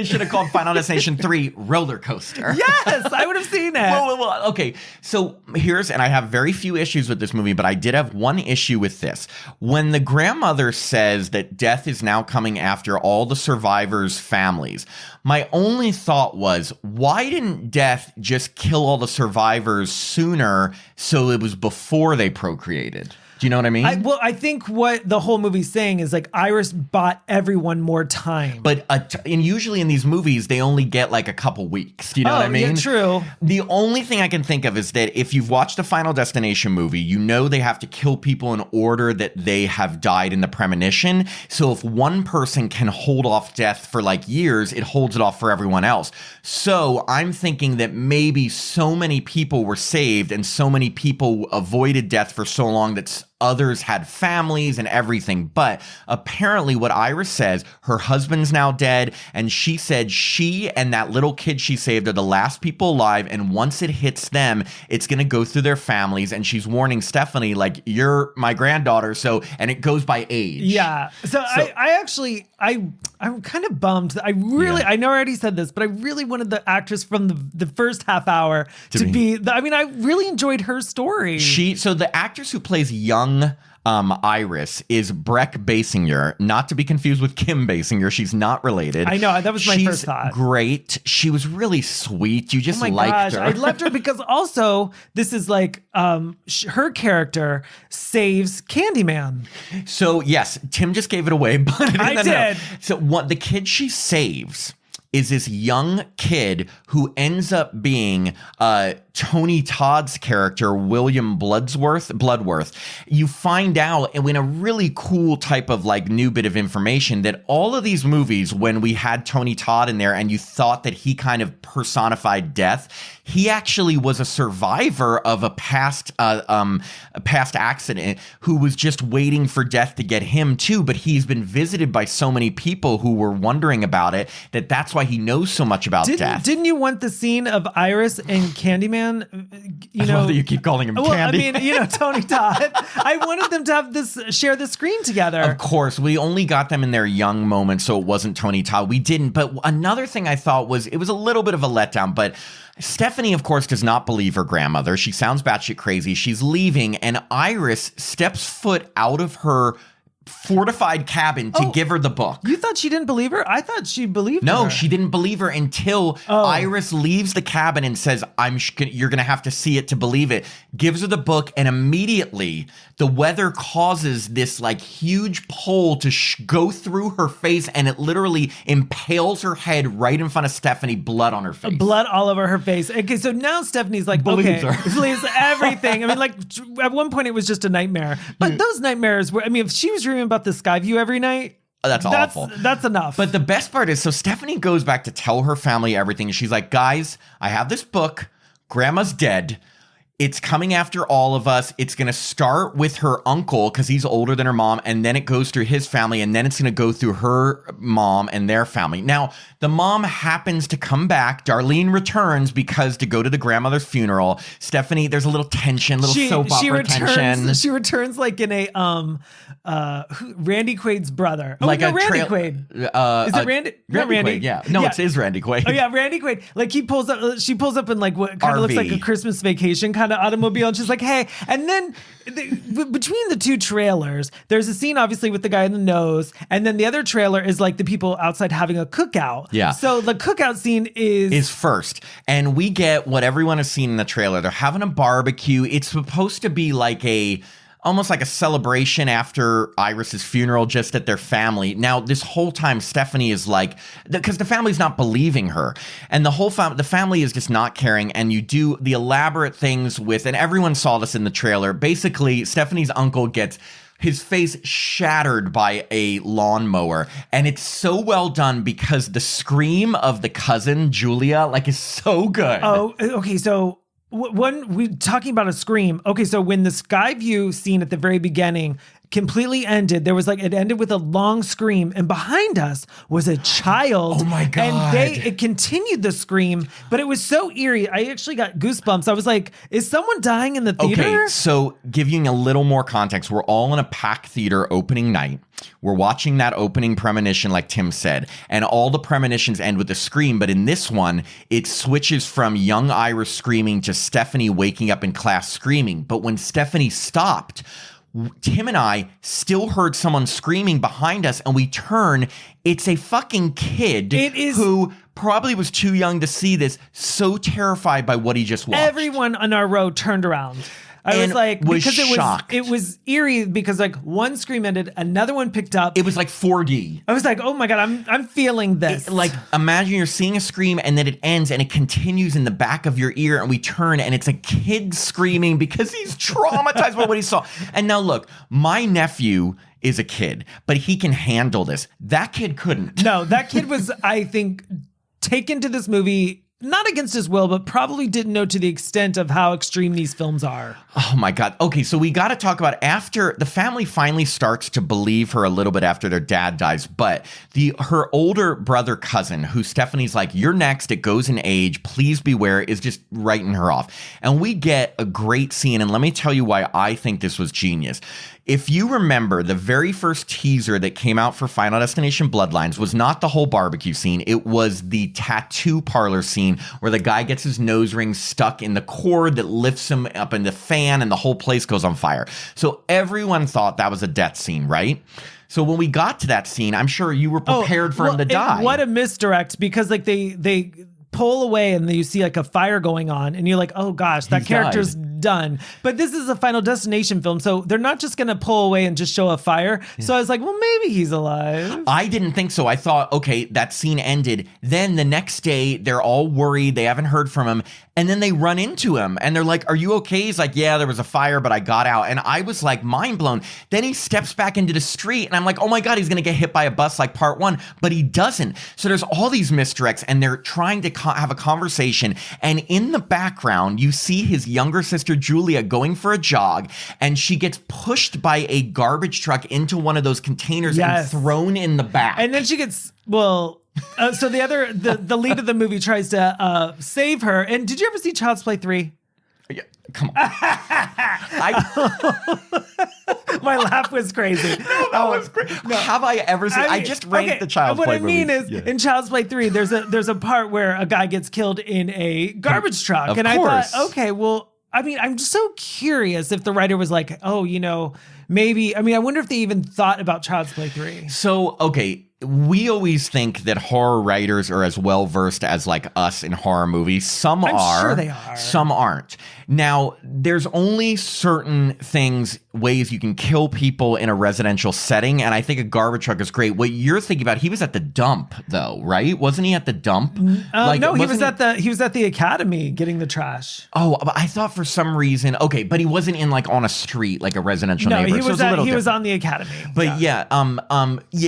should have called Final Destination 3 Roller Coaster. Yes, I would have seen it. Well, okay. So and I have very few issues with this movie, but I did have one issue with this. When the grandmother says that death is now coming after all the survivors' families, my only thought was, why didn't death just kill all the survivors sooner so it was before they procreated? Do you know what I mean? I think what the whole movie's saying is like Iris bought everyone more time. But and usually in these movies, they only get like a couple weeks. Do you know what I mean? Yeah, true. The only thing I can think of is that if you've watched a Final Destination movie, you know they have to kill people in order that they have died in the premonition. So if one person can hold off death for like years, it holds it off for everyone else. So I'm thinking that maybe so many people were saved and so many people avoided death for so long that others had families and everything. But apparently what Iris says, her husband's now dead, and she said she and that little kid she saved are the last people alive, and once it hits them, it's going to go through their families, and she's warning Stephanie, like, you're my granddaughter, and it goes by age. Yeah. So I'm kind of bummed. I know I already said this, but I really wanted the actress from the first half hour to be, I really enjoyed her story. So the actress who plays young Iris is Breck Basinger, not to be confused with Kim Basinger. She's not related. I know, that was my first thought. She's great. She was really sweet. You just liked her. I loved her because also this is like her character saves Candyman. So yes, Tim just gave it away, but I did. So the kid she saves is this young kid who ends up being Tony Todd's character, William Bloodworth. You find out in a really cool type of like new bit of information that all of these movies, when we had Tony Todd in there and you thought that he kind of personified death, he actually was a survivor of a past accident who was just waiting for death to get him too. But he's been visited by so many people who were wondering about it that's why he knows so much about death. Didn't you want the scene of Iris and Candyman? I love that you keep calling him Candy. I mean, Tony Todd. I wanted them to have share the screen together. Of course, we only got them in their young moments, so it wasn't Tony Todd. We didn't. But another thing I thought was it was a little bit of a letdown, but Stephanie, of course, does not believe her grandmother. She sounds batshit crazy. She's leaving, and Iris steps foot out of her fortified cabin to give her the book. You thought she didn't believe her? I thought she believed her. No, she didn't believe her until Iris leaves the cabin and says, you're going to have to see it to believe it. Gives her the book, and immediately the weather causes this like huge pole to go through her face, and it literally impales her head right in front of Stephanie, blood on her face. Blood all over her face. Okay, so now Stephanie's like, Believes her. believes everything. I mean, like, at one point it was just a nightmare. But those nightmares were, I mean, if she was dreaming about the sky view every night, that's awful. That's enough. But the best part is, so Stephanie goes back to tell her family everything. She's like, guys, I have this book. Grandma's dead. It's coming after all of us. It's going to start with her uncle because he's older than her mom. And then it goes through his family. And then it's going to go through her mom and their family. Now, the mom happens to come back. Darlene returns because to go to the grandmother's funeral. Stephanie, there's a little tension, soap opera tension. She returns like in a Randy Quaid's brother. Oh, like no, a Randy Quaid. Is it Randy? Randy Quaid, yeah. No, yeah. it is Randy Quaid. Oh yeah, Randy Quaid. Like she pulls up in like what kind of looks like a Christmas vacation kind of automobile, and she's like, "Hey!" And then between the two trailers, there's a scene obviously with the guy in the nose, and then the other trailer is like the people outside having a cookout. Yeah. So the cookout scene is first, and we get what everyone has seen in the trailer. They're having a barbecue. It's supposed to be like almost like a celebration after Iris's funeral, just at their family. Now, this whole time, Stephanie is like, because the family's not believing her, and the whole the family is just not caring. And you do the elaborate things with, and everyone saw this in the trailer. Basically, Stephanie's uncle gets his face shattered by a lawnmower, and it's so well done because the scream of the cousin Julia like is so good. Oh, okay, so. When we talking about a scream, okay, so when the sky view scene at the very beginning completely ended, there was like, it ended with a long scream, and behind us was a child. Oh my God. And it continued the scream, but it was so eerie. I actually got goosebumps. I was like, is someone dying in the theater? Okay, so giving a little more context, we're all in a packed theater opening night. We're watching that opening premonition, like Tim said, and all the premonitions end with a scream. But in this one, it switches from young Iris screaming to Stephanie waking up in class screaming. But when Stephanie stopped, Tim and I still heard someone screaming behind us, and we turn. It's a fucking kid who probably was too young to see this, so terrified by what he just watched. Everyone on our row turned around. I was like, because shocked. it was eerie because like one scream ended, another one picked up. It was like 4D. I was like, oh my God, I'm feeling this. Like, imagine you're seeing a scream and then it ends and it continues in the back of your ear, and we turn and it's a kid screaming because he's traumatized by what he saw. And now look, my nephew is a kid, but he can handle this. That kid couldn't. No, that kid was, I think, taken to this movie not against his will, but probably didn't know to the extent of how extreme these films are. Oh my God. Okay, so we got to talk about after the family finally starts to believe her a little bit after their dad dies, but her older brother cousin, who Stephanie's like, you're next, it goes in age, please beware, is just writing her off. And we get a great scene, and let me tell you why I think this was genius. If you remember, the very first teaser that came out for Final Destination Bloodlines was not the whole barbecue scene. It was the tattoo parlor scene where the guy gets his nose ring stuck in the cord that lifts him up in the fan and the whole place goes on fire. So everyone thought that was a death scene, right? So when we got to that scene, I'm sure you were prepared for him to die. What a misdirect, because like they pull away and then you see like a fire going on and you're like, oh gosh, that character's done. But this is a Final Destination film, so they're not just going to pull away and just show a fire. Yeah. So I was like, well, maybe he's alive. I didn't think so. I thought, okay, that scene ended. Then the next day, they're all worried. They haven't heard from him. And then they run into him and they're like, are you okay? He's like, yeah, there was a fire, but I got out. And I was like mind blown. Then he steps back into the street and I'm like, oh my God, he's going to get hit by a bus like part one, but he doesn't. So there's all these misdirects and they're trying to have a conversation. And in the background, you see his younger sister, Julia, going for a jog, and she gets pushed by a garbage truck into one of those containers and thrown in the back. And then she gets, so the lead of the movie tries to save her. And did you ever see Child's Play 3? Yeah, come on. My laugh was crazy. That was great. No. Have I ever seen? I just ranked the Child's Play movies. What I mean is, in Child's Play 3, there's a part where a guy gets killed in a garbage truck, of and course. I thought, okay, well, I mean, I'm just so curious if the writer was like, oh, maybe, I mean, I wonder if they even thought about Child's Play 3. So, okay, we always think that horror writers are as well versed as like us in horror movies. Some are. Sure they are. Some aren't. Now, there's only certain ways you can kill people in a residential setting, and I think a garbage truck is great. What you're thinking about, he was at the dump though, right? Wasn't he at the dump? No, he was at the academy getting the trash. Oh, but I thought for some reason, okay, but he wasn't in like on a street like a residential neighborhood. He was on the academy. But yeah,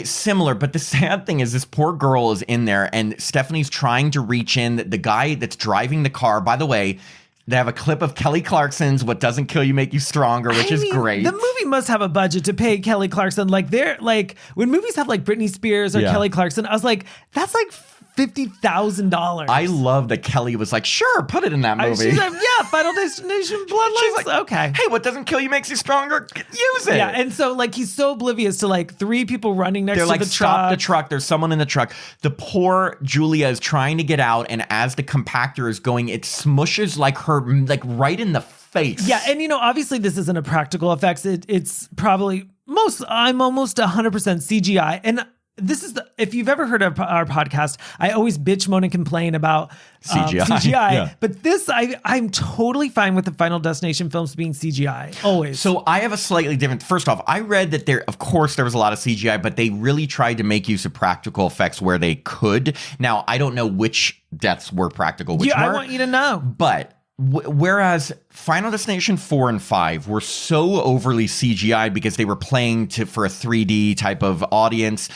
similar. But the sad thing is, this poor girl is in there, and Stephanie's trying to reach in. The guy that's driving the car, by the way, they have a clip of Kelly Clarkson's "What Doesn't Kill You Make You Stronger," which is great. The movie must have a budget to pay Kelly Clarkson. Like they're like when movies have like Britney Spears or Kelly Clarkson, I was like, that's like $50,000. I love that Kelly was like, sure, put it in that movie. She's like, yeah, Final Destination Bloodlines. She's like, okay. Hey, what doesn't kill you makes you stronger? Use it. Yeah, and so like he's so oblivious to like three people running next to the truck. Stop the truck. There's someone in the truck. The poor Julia is trying to get out, and as the compactor is going, it smushes like her like right in the face. Yeah, and obviously this isn't a practical effects. It's probably I'm almost 100% CGI. And this is if you've ever heard of our podcast, I always bitch, moan, and complain about CGI. Yeah. But this, I'm totally fine with the Final Destination films being CGI, always. So I have a slightly different, first off, I read that of course, there was a lot of CGI, but they really tried to make use of practical effects where they could. Now, I don't know which deaths were practical, which weren't. I want you to know. But whereas Final Destination 4 and 5 were so overly CGI because they were playing for a 3D type of audience,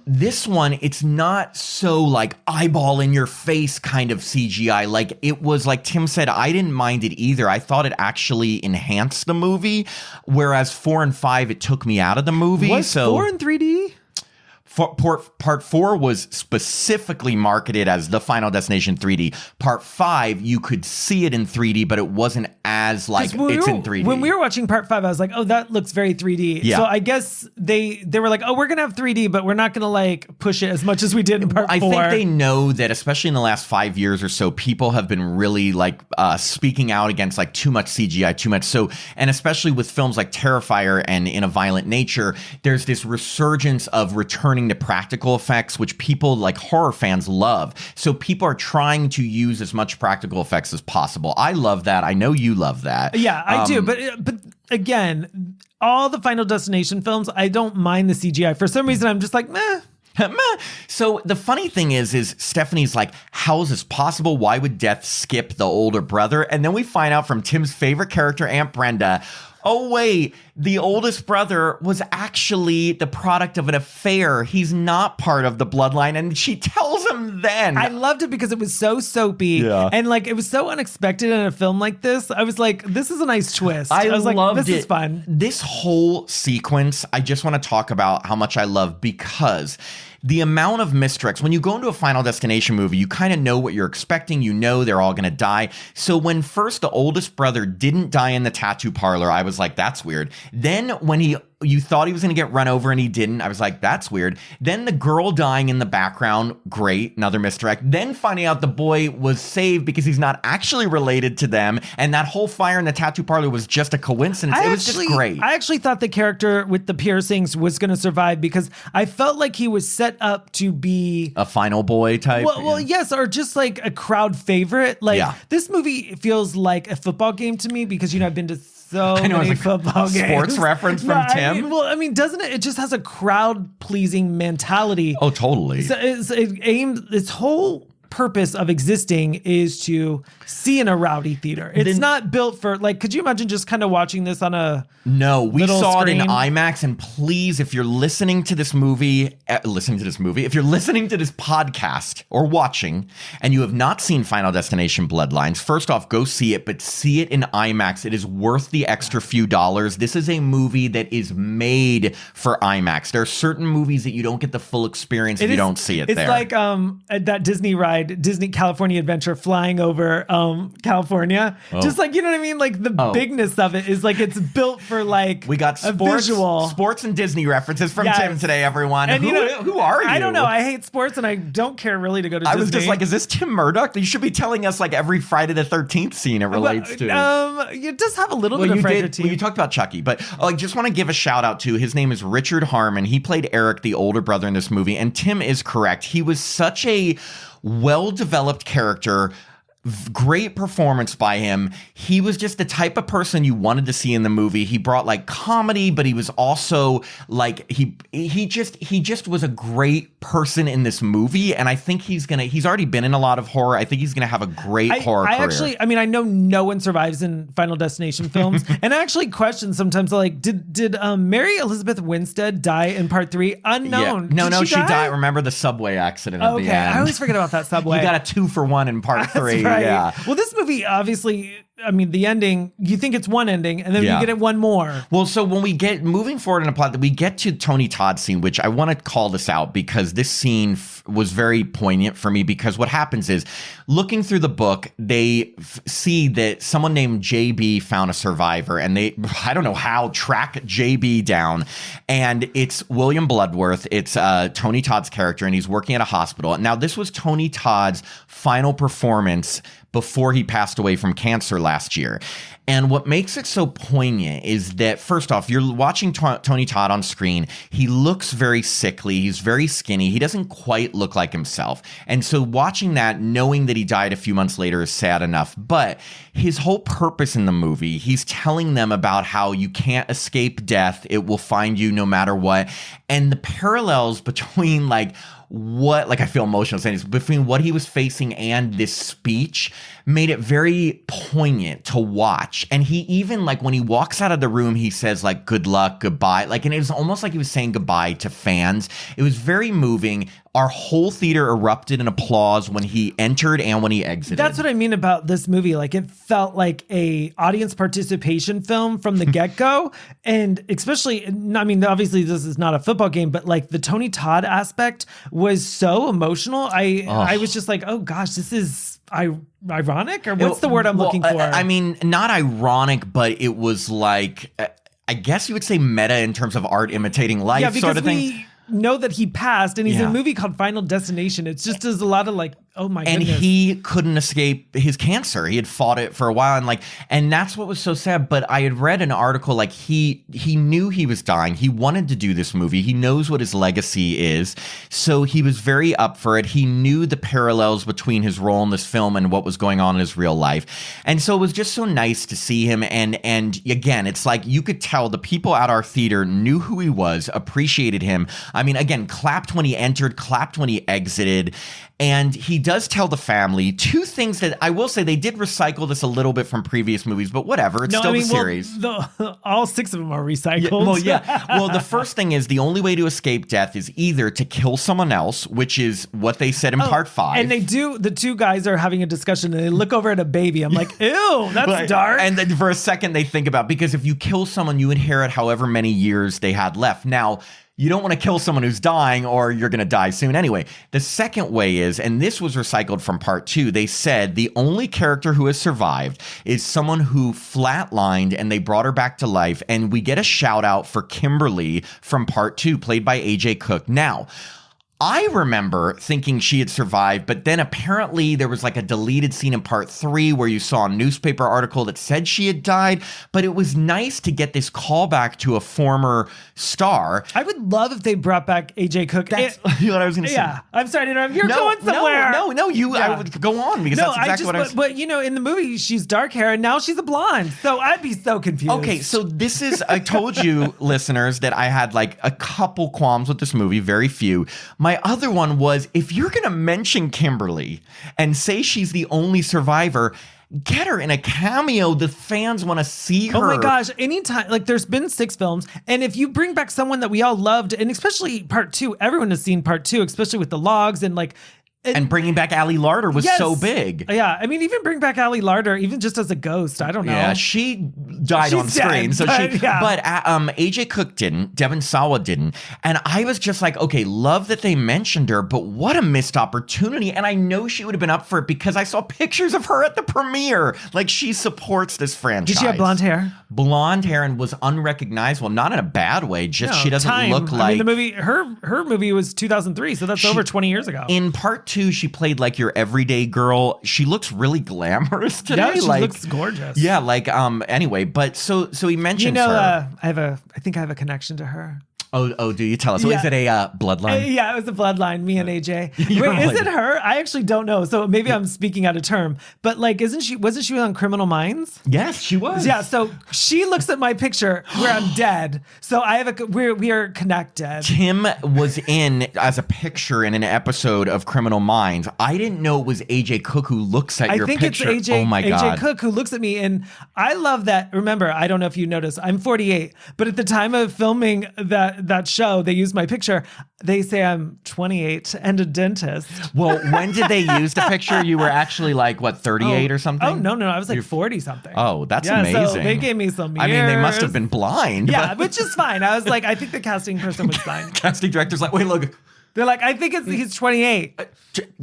this one, it's not so like eyeball in your face kind of CGI. Like it was like Tim said, I didn't mind it either. I thought it actually enhanced the movie. Whereas 4 and 5, it took me out of the movie. Was 4 in 3D? Part 4 was specifically marketed as the Final Destination 3D. Part 5, you could see it in 3D, but it wasn't as like it's in 3D. When we were watching Part 5, I was like, oh, that looks very 3D. Yeah. So I guess they were like, oh, we're going to have 3D, but we're not going to like push it as much as we did in Part 4. I think they know that, especially in the last 5 years or so, people have been really like speaking out against like too much CGI, too much. So, and especially with films like Terrifier and In a Violent Nature, there's this resurgence of returning to practical effects, which people like horror fans love. So people are trying to use as much practical effects as possible. I love that. I know you love that. Yeah, I do. But again, all the Final Destination films, I don't mind the CGI. For some reason, I'm just like, meh. So the funny thing is Stephanie's like, how is this possible? Why would death skip the older brother? And then we find out from Tim's favorite character, Aunt Brenda, oh, wait, the oldest brother was actually the product of an affair. He's not part of the bloodline. And she tells him then. I loved it because it was so soapy. Yeah. And like, it was so unexpected in a film like this. I was like, this is a nice twist. I was like, this is fun. This whole sequence, I just want to talk about how much I love because the amount of misdirects, when you go into a Final Destination movie, you kind of know what you're expecting. You know they're all going to die. So when first the oldest brother didn't die in the tattoo parlor, I was like, that's weird. Then when you thought he was going to get run over and he didn't, I was like, that's weird. Then the girl dying in the background, great, another misdirect. Then finding out the boy was saved because he's not actually related to them. And that whole fire in the tattoo parlor was just a coincidence. It was just great. I actually thought the character with the piercings was going to survive because I felt like he was set up to be a final boy type. Well, yes, or just like a crowd favorite. Like this movie feels like a football game to me because, I've been to so many football games. Sports reference from Tim. I mean, doesn't it? It just has a crowd pleasing mentality. Oh, totally. So its whole purpose of existing is to see in a rowdy theater. It's not built for like. Could you imagine just kind of watching this on a? No, we saw screen? it in IMAX. And please, if you're listening to this movie, if you're listening to this podcast or watching, and you have not seen Final Destination Bloodlines, first off, go see it, but see it in IMAX. It is worth the extra few dollars. This is a movie that is made for IMAX. There are certain movies that you don't get the full experience if you don't see it there. It's like that Disney ride ride Disney California Adventure flying over California. Just like, you know what I mean? Like the bigness of it is like it's built for like we got a visual. Sports and Disney references from Tim today, everyone. And who are you? I don't know. I hate sports and I don't care really to go to Disney. I was just like, is this Tim Murdoch? You should be telling us like every Friday the 13th scene it relates to. It does have a little bit of Friday the 13th. Well, you talked about Chucky, but I just want to give a shout out to his name is Richard Harmon. He played Eric, the older brother in this movie, and Tim is correct. He was such a well-developed character. Great performance by him. He was just the type of person you wanted to see in the movie. He brought like comedy, but he was also like he just was a great person in this movie. And I think he's already been in a lot of horror. I think he's gonna have a great horror career. I know no one survives in Final Destination films, and I actually question sometimes like did Mary Elizabeth Winstead die in part 3? Unknown. Yeah. No, she died. Remember the subway accident at the end? I always forget about that subway. You got a 2-for-1 in part 3. Right. Yeah. Well, this movie, obviously, I mean, the ending, you think it's one ending, and then you get it one more. Well, so when we get moving forward in a plot, we get to Tony Todd's scene, which I want to call this out because this scene was very poignant for me because what happens is looking through the book, they see that someone named JB found a survivor and they, I don't know how, track JB down. And it's William Bloodworth. It's Tony Todd's character, and he's working at a hospital. Now, this was Tony Todd's final performance before he passed away from cancer last year. And what makes it so poignant is that, first off, you're watching Tony Todd on screen. He looks very sickly. He's very skinny. He doesn't quite look like himself. And so watching that, knowing that he died a few months later is sad enough. But his whole purpose in the movie, he's telling them about how you can't escape death. It will find you no matter what. And the parallels between I feel emotional saying this, between what he was facing and this speech made it very poignant to watch. And he even, when he walks out of the room, he says, good luck, goodbye. And it was almost like he was saying goodbye to fans. It was very moving. Our whole theater erupted in applause when he entered and when he exited. That's what I mean about this movie. It felt like a audience participation film from the get-go. And especially, obviously this is not a football game, but the Tony Todd aspect was so emotional. I was just like, oh gosh, this is ironic, or what's the word I'm looking for? Not ironic, but it was I guess you would say meta in terms of art imitating life sort of thing. We know that he passed, and he's in a movie called Final Destination. It's just there's a lot of oh my goodness. And he couldn't escape his cancer. He had fought it for a while, and that's what was so sad. But I had read an article he knew he was dying. He wanted to do this movie. He knows what his legacy is, so he was very up for it. He knew the parallels between his role in this film and what was going on in his real life, and so it was just so nice to see him. And again, it's you could tell the people at our theater knew who he was, appreciated him. Again, clapped when he entered, clapped when he exited. And he does tell the family two things that I will say they did recycle this a little bit from previous movies, but whatever. It's still the series. All 6 of them are recycled. Well, the first thing is the only way to escape death is either to kill someone else, which is what they said in part 5. And they do. The two guys are having a discussion and they look over at a baby. I'm like, ew, that's dark. And then for a second they think about, because if you kill someone, you inherit however many years they had left. Now, you don't want to kill someone who's dying or you're going to die soon anyway. The second way is, and this was recycled from part 2, they said the only character who has survived is someone who flatlined and they brought her back to life. And we get a shout out for Kimberly from part 2, played by AJ Cook. Now, I remember thinking she had survived, but then apparently there was a deleted scene in part 3 where you saw a newspaper article that said she had died, but it was nice to get this callback to a former star. I would love if they brought back AJ Cook. That's what I was going to say. Yeah, I'm sorry to interrupt. You're going somewhere. I would go on because that's exactly what I was saying. But in the movie, she's dark hair and now she's a blonde. So I'd be so confused. Okay, so this is, I told you, listeners, that I had a couple qualms with this movie, very few. My other one was, if you're going to mention Kimberly and say she's the only survivor, get her in a cameo. The fans want to see her. Oh my gosh. Anytime, there's been 6 films. And if you bring back someone that we all loved, and especially part 2, everyone has seen part 2, especially with the logs and And bringing back Ali Larder was Yes. so big. Yeah, I mean, even bring back Ali Larder, even just as a ghost. I don't know. Yeah, she died on She's screen. dead, So but, yeah. but AJ Cook didn't. Devon Sawa didn't. And I was just like, okay, love that they mentioned her, but what a missed opportunity. And I know she would have been up for it because I saw pictures of her at the premiere. Like, she supports this franchise. Did she have blonde hair? Blonde hair and was unrecognizable, not in a bad way. Just No, she doesn't time. look like. I mean, the movie, her movie was 2003, so that's over 20 years ago. In part 2, she played like your everyday girl. She looks really glamorous today. Yeah, she like, looks gorgeous. Yeah, like anyway, but so he mentions her. I think I have a connection to her. Oh, do you tell us? So Yeah. is it a bloodline? Yeah, it was a bloodline, me and AJ. You're Wait, is like- it her? I actually don't know. So maybe I'm speaking out of term. But like, wasn't she on Criminal Minds? Yes, she was. Yeah, so she looks at my picture where I'm dead. So we are connected. Tim was in as a picture in an episode of Criminal Minds. I didn't know it was AJ Cook who looks at your I think picture. it's AJ, Oh my AJ God. Cook who looks at me, and I love that. Remember, I don't know if you noticed, I'm 48, but at the time of filming that show, they used my picture. They say I'm 28 and a dentist. Well, when did they use the picture? You were actually like, what, 38 or something? Oh, no, I was like 40 something. Oh, that's yeah, amazing. So they gave me some years. I mean, they must have been blind. Yeah, but which is fine. I was like, I think the casting person was fine. casting director's like, wait, look. They're like, I think he's 28.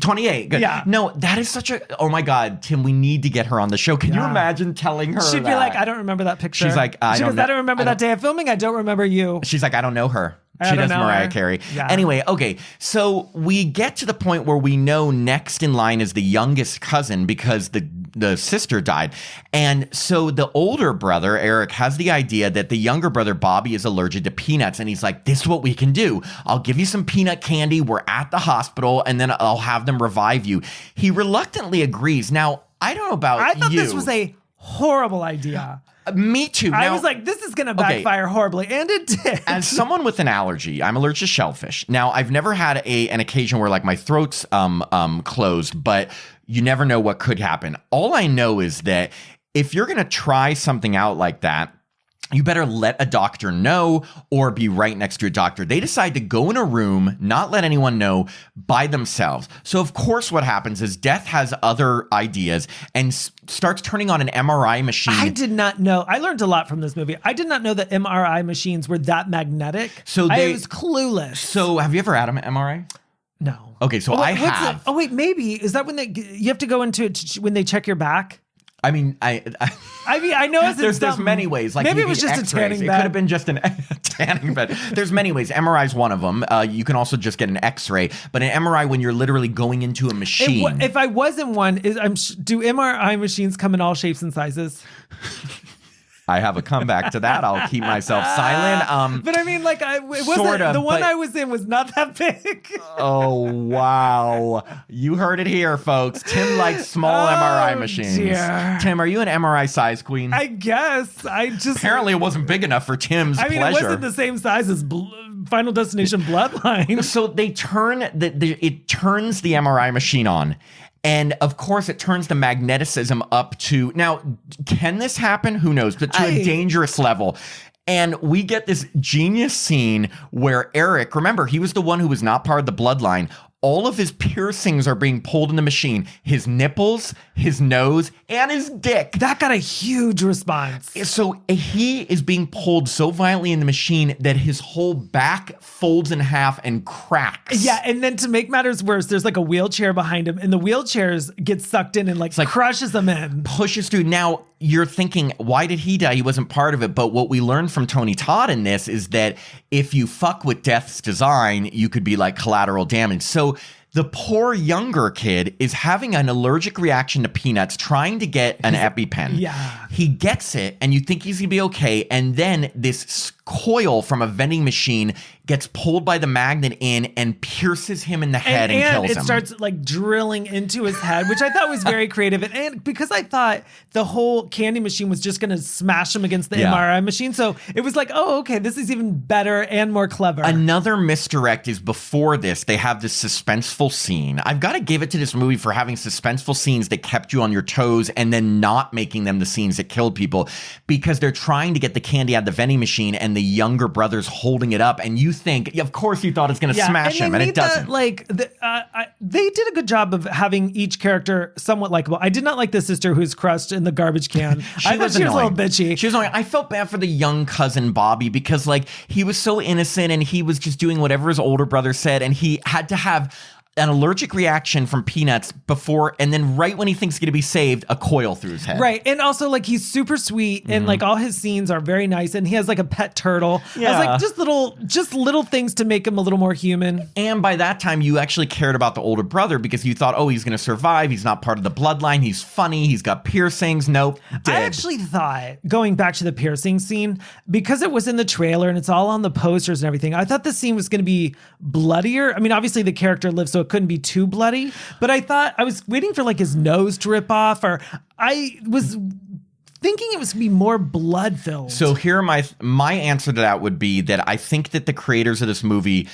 28. Good. Yeah. No, that is such a. Oh my God, Tim, we need to get her on the show. Can you Yeah. imagine telling her? She'd be that? like, I don't remember that picture. She's like, I she don't goes, know- I don't remember I that don't- day of filming. I don't remember you. She's like, I don't know her. I She don't does know Mariah her. Carey. Yeah. Anyway, okay. So we get to the point where we know next in line is the youngest cousin because the sister died. And so the older brother, Eric, has the idea that the younger brother, Bobby, is allergic to peanuts. And he's like, this is what we can do. I'll give you some peanut candy. We're at the hospital and then I'll have them revive you. He reluctantly agrees. Now, I don't know about you. I thought this was a horrible idea. Me too. I Now, was like, this is going to backfire horribly. And it did. as someone with an allergy, I'm allergic to shellfish. Now, I've never had an occasion where like my throat's closed, but you never know what could happen. All I know is that if you're going to try something out like that, you better let a doctor know or be right next to a doctor. They decide to go in a room, not let anyone know, by themselves. So, of course, what happens is Death has other ideas and starts turning on an MRI machine. I did not know. I learned a lot from this movie. I did not know that MRI machines were that magnetic. So I was clueless. So, have you ever had an MRI? No. Okay, so I what's have. it? Oh, wait, maybe. Is that when you have to go into it when they check your back? I mean, I mean, I know there's many ways. Like maybe it you was need just a X-rays. tanning It bed. could have been just a tanning bed. There's many ways. MRI is one of them. You can also just get an X-ray. But an MRI, when you're literally going into a machine. If I was in one, do MRI machines come in all shapes and sizes? I have a comeback to that. I'll keep myself silent. But I mean, like, it wasn't, Sort of, the one but- I was in was not that big. Oh, wow. You heard it here, folks. Tim likes small MRI machines. Dear. Tim, are you an MRI size queen? I guess. I just. Apparently, it wasn't big enough for Tim's I mean, pleasure. it wasn't the same size as Final Destination Bloodlines. So they turn it turns the MRI machine on. And of course, it turns the magneticism up to now. Can this happen? Who knows? But to a dangerous level. And we get this genius scene where Eric, remember, he was the one who was not part of the bloodline. All of his piercings are being pulled in the machine. His nipples, his nose, and his dick. That got a huge response. So he is being pulled so violently in the machine that his whole back folds in half and cracks. Yeah, and then to make matters worse, there's like a wheelchair behind him, and the wheelchairs get sucked in and like crushes him in. Pushes through. Now, you're thinking, why did he die? He wasn't part of it. But what we learned from Tony Todd in this is that if you fuck with Death's design, you could be like collateral damage. So the poor younger kid is having an allergic reaction to peanuts, trying to get an EpiPen. Yeah. He gets it, and you think he's gonna be okay. And then this coil from a vending machine gets pulled by the magnet in and pierces him in the head and kills him. It starts like drilling into his head, which I thought was very creative. And because I thought the whole candy machine was just going to smash him against the MRI machine. So it was like, oh, okay, this is even better and more clever. Another misdirect is before this, they have this suspenseful scene. I've got to give it to this movie for having suspenseful scenes that kept you on your toes and then not making them the scenes that killed people, because they're trying to get the candy out of the vending machine and and the younger brother's holding it up, and you think, of course you thought it's going to smash him, and it doesn't. They did a good job of having each character somewhat likable. I did not like the sister who's crushed in the garbage can. I thought she was a little bitchy. She was annoying. I felt bad for the young cousin Bobby because like he was so innocent and he was just doing whatever his older brother said, and he had to have an allergic reaction from peanuts before, and then right when he thinks he's going to be saved, a coil through his head. Right. And also like he's super sweet and like all his scenes are very nice, and he has like a pet turtle. Yeah. I was like just little things to make him a little more human. And by that time you actually cared about the older brother because you thought, oh, he's going to survive. He's not part of the bloodline. He's funny. He's got piercings. Nope. Dead. I actually thought, going back to the piercing scene, because it was in the trailer and it's all on the posters and everything, I thought the scene was going to be bloodier. I mean, obviously the character lived, so it couldn't be too bloody, but I thought I was waiting for like his nose to rip off, or I was thinking it was going to be more blood filled. So here my answer to that would be that I think that the creators of this movie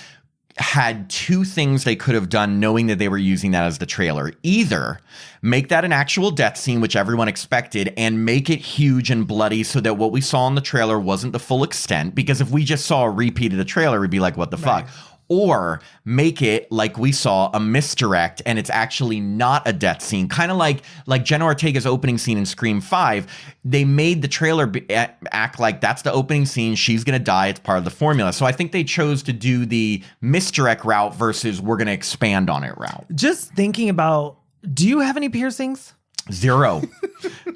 had two things they could have done knowing that they were using that as the trailer. Either make that an actual death scene, which everyone expected, and make it huge and bloody so that what we saw in the trailer wasn't the full extent, because if we just saw a repeat of the trailer, we'd be like, what the fuck? Or make it like we saw a misdirect and it's actually not a death scene. Kind of like Jenna Ortega's opening scene in Scream 5. They made the trailer act like that's the opening scene. She's going to die. It's part of the formula. So I think they chose to do the misdirect route versus we're going to expand on it route. Just thinking about, do you have any piercings? Zero.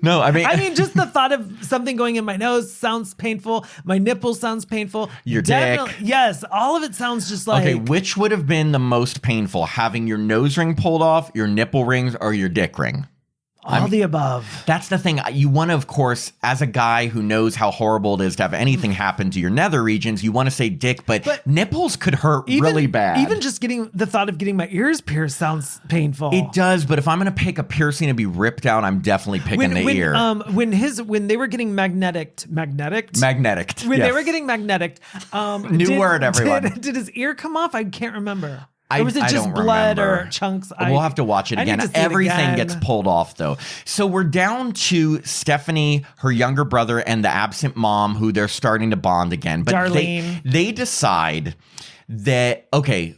No, I mean, just the thought of something going in my nose sounds painful. My nipple sounds painful. Your dick. Yes, all of it sounds just like. Okay, which would have been the most painful? Having your nose ring pulled off, your nipple rings, or your dick ring? All the above. That's the thing. You want to, of course, as a guy who knows how horrible it is to have anything happen to your nether regions, you want to say dick, but nipples could hurt really bad. Even just getting the thought of getting my ears pierced sounds painful. It does, but if I'm going to pick a piercing to be ripped out, I'm definitely picking the ear. When they were getting magnetic. When they were getting magnetic, new word, everyone. Did his ear come off? I can't remember. Or was it I just don't blood remember. Or chunks? We'll have to watch it again. Everything gets pulled off, though. So we're down to Stephanie, her younger brother, and the absent mom, who they're starting to bond again. But Darlene. They decide that, okay,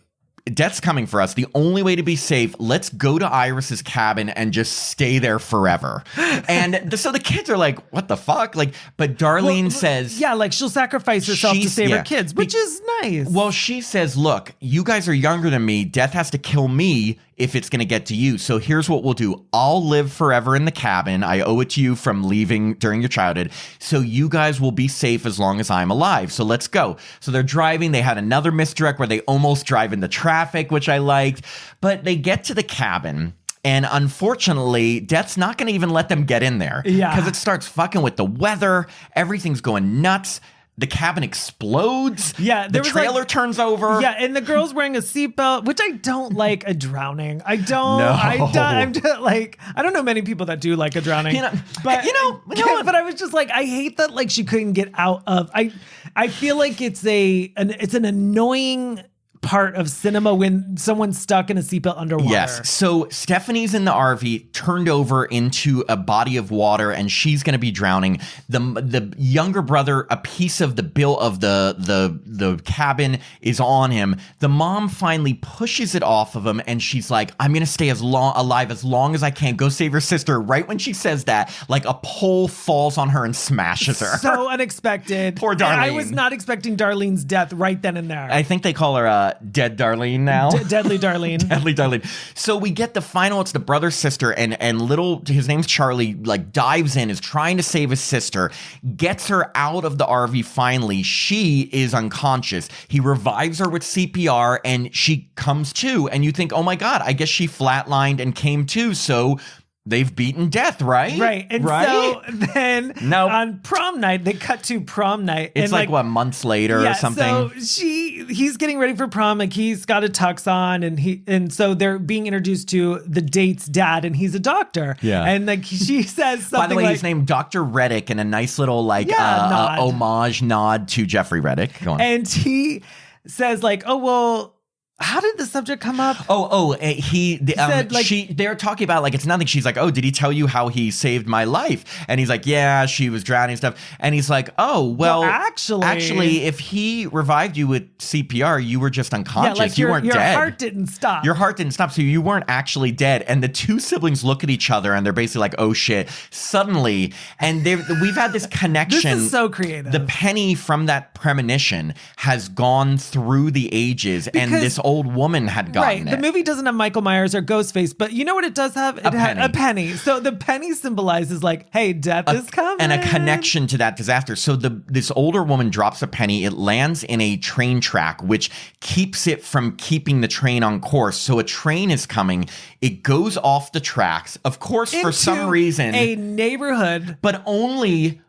death's coming for us. The only way to be safe, let's go to Iris's cabin and just stay there forever. And so the kids are like, what the fuck? Like, but Darlene says... Yeah, like she'll sacrifice herself to save her kids, which is nice. Well, she says, look, you guys are younger than me. Death has to kill me if it's going to get to you. So here's what we'll do. I'll live forever in the cabin. I owe it to you from leaving during your childhood. So you guys will be safe as long as I'm alive. So let's go. So they're driving. They had another misdirect where they almost drive into traffic, which I liked. But they get to the cabin. And unfortunately, Death's not going to even let them get in there. Yeah. Because it starts fucking with the weather. Everything's going nuts. The cabin explodes. Yeah, the trailer turns over. Yeah, and the girl's wearing a seatbelt, which I don't like a drowning. I don't. No. I'm just like, I don't know many people that do like a drowning. But I was just like, I hate that like she couldn't get out of. I feel like it's an annoying part of cinema when someone's stuck in a seatbelt underwater. Yes. So Stephanie's in the RV, turned over into a body of water, and she's going to be drowning. The younger brother, a piece of the bill of the cabin is on him. The mom finally pushes it off of him, and she's like, I'm going to stay alive as long as I can. Go save your sister. Right when she says that, like a pole falls on her and smashes her. So unexpected. Poor Darlene. And I was not expecting Darlene's death right then and there. I think they call her Dead Darlene now. Deadly Darlene. Deadly Darlene. So we get the final, it's the brother sister, and little, his name's Charlie, like dives in, is trying to save his sister, gets her out of the RV finally. She is unconscious. He revives her with CPR and she comes to, and you think, oh my God, I guess she flatlined and came to. So they've beaten death, right? Right. And so then on prom night, they cut to prom night. It's like what, months later or something? So he's getting ready for prom. Like he's got a tux on and so they're being introduced to the date's dad, and he's a doctor. Yeah. And like she says something. By the way, like, he's named Dr. Reddick, and a nice little homage nod to Jeffrey Reddick. Go on. And he says like, oh, well, How did the subject come up? Said, they're talking about like, it's nothing. She's like, oh, did he tell you how he saved my life? And he's like, yeah, she was drowning and stuff. And he's like, oh, well actually, if he revived you with CPR, you were just unconscious. Yeah, like you weren't dead. Your heart didn't stop. Your heart didn't stop. So you weren't actually dead. And the two siblings look at each other and they're basically like, oh shit, suddenly. And we've had this connection. This is so creative. The penny from that premonition has gone through the ages, and this old woman had gotten it. The movie doesn't have Michael Myers or Ghostface, but you know what it does have? It had a penny. So the penny symbolizes like, hey, death is coming. And a connection to that disaster. So this older woman drops a penny. It lands in a train track, which keeps it from keeping the train on course. So a train is coming. It goes off the tracks. Of course, for some reason. A neighborhood. But only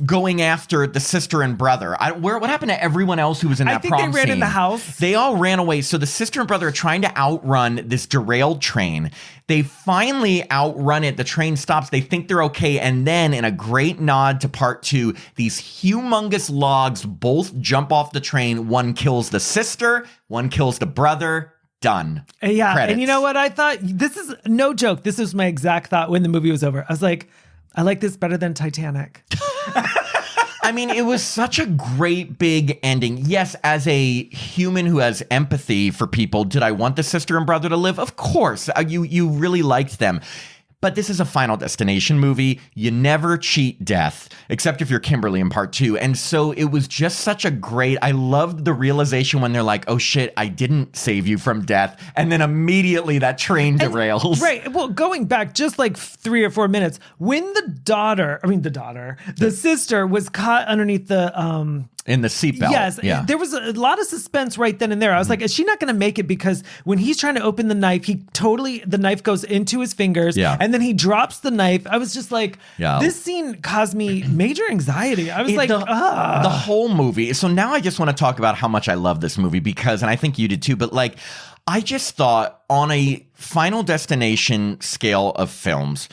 going after the sister and brother. What happened to everyone else who was in that prom scene? I think they ran in the house. They all ran away. So the sister and brother are trying to outrun this derailed train. They finally outrun it. The train stops. They think they're okay. And then in a great nod to part 2, these humongous logs both jump off the train. One kills the sister. One kills the brother. Done. Yeah. Credits. And you know what I thought? This is no joke. This was my exact thought when the movie was over. I was like, I like this better than Titanic. I mean, it was such a great big ending. Yes, as a human who has empathy for people, did I want the sister and brother to live? Of course. You really liked them. But this is a Final Destination movie. You never cheat death, except if you're Kimberly in part 2. And so it was just such a great, I loved the realization when they're like, oh shit, I didn't save you from death. And then immediately that train derails. Right. Well, going back just like 3 or 4 minutes, when the sister was caught underneath the, in the seatbelt. Yes. Yeah. There was a lot of suspense right then and there. I was like, is she not going to make it? Because when he's trying to open the knife, the knife goes into his fingers. Yeah. And then he drops the knife. I was just like, this scene caused me major anxiety. I was the whole movie. So now I just want to talk about how much I love this movie because, and I think you did too, but like, I just thought on a Final Destination scale of films,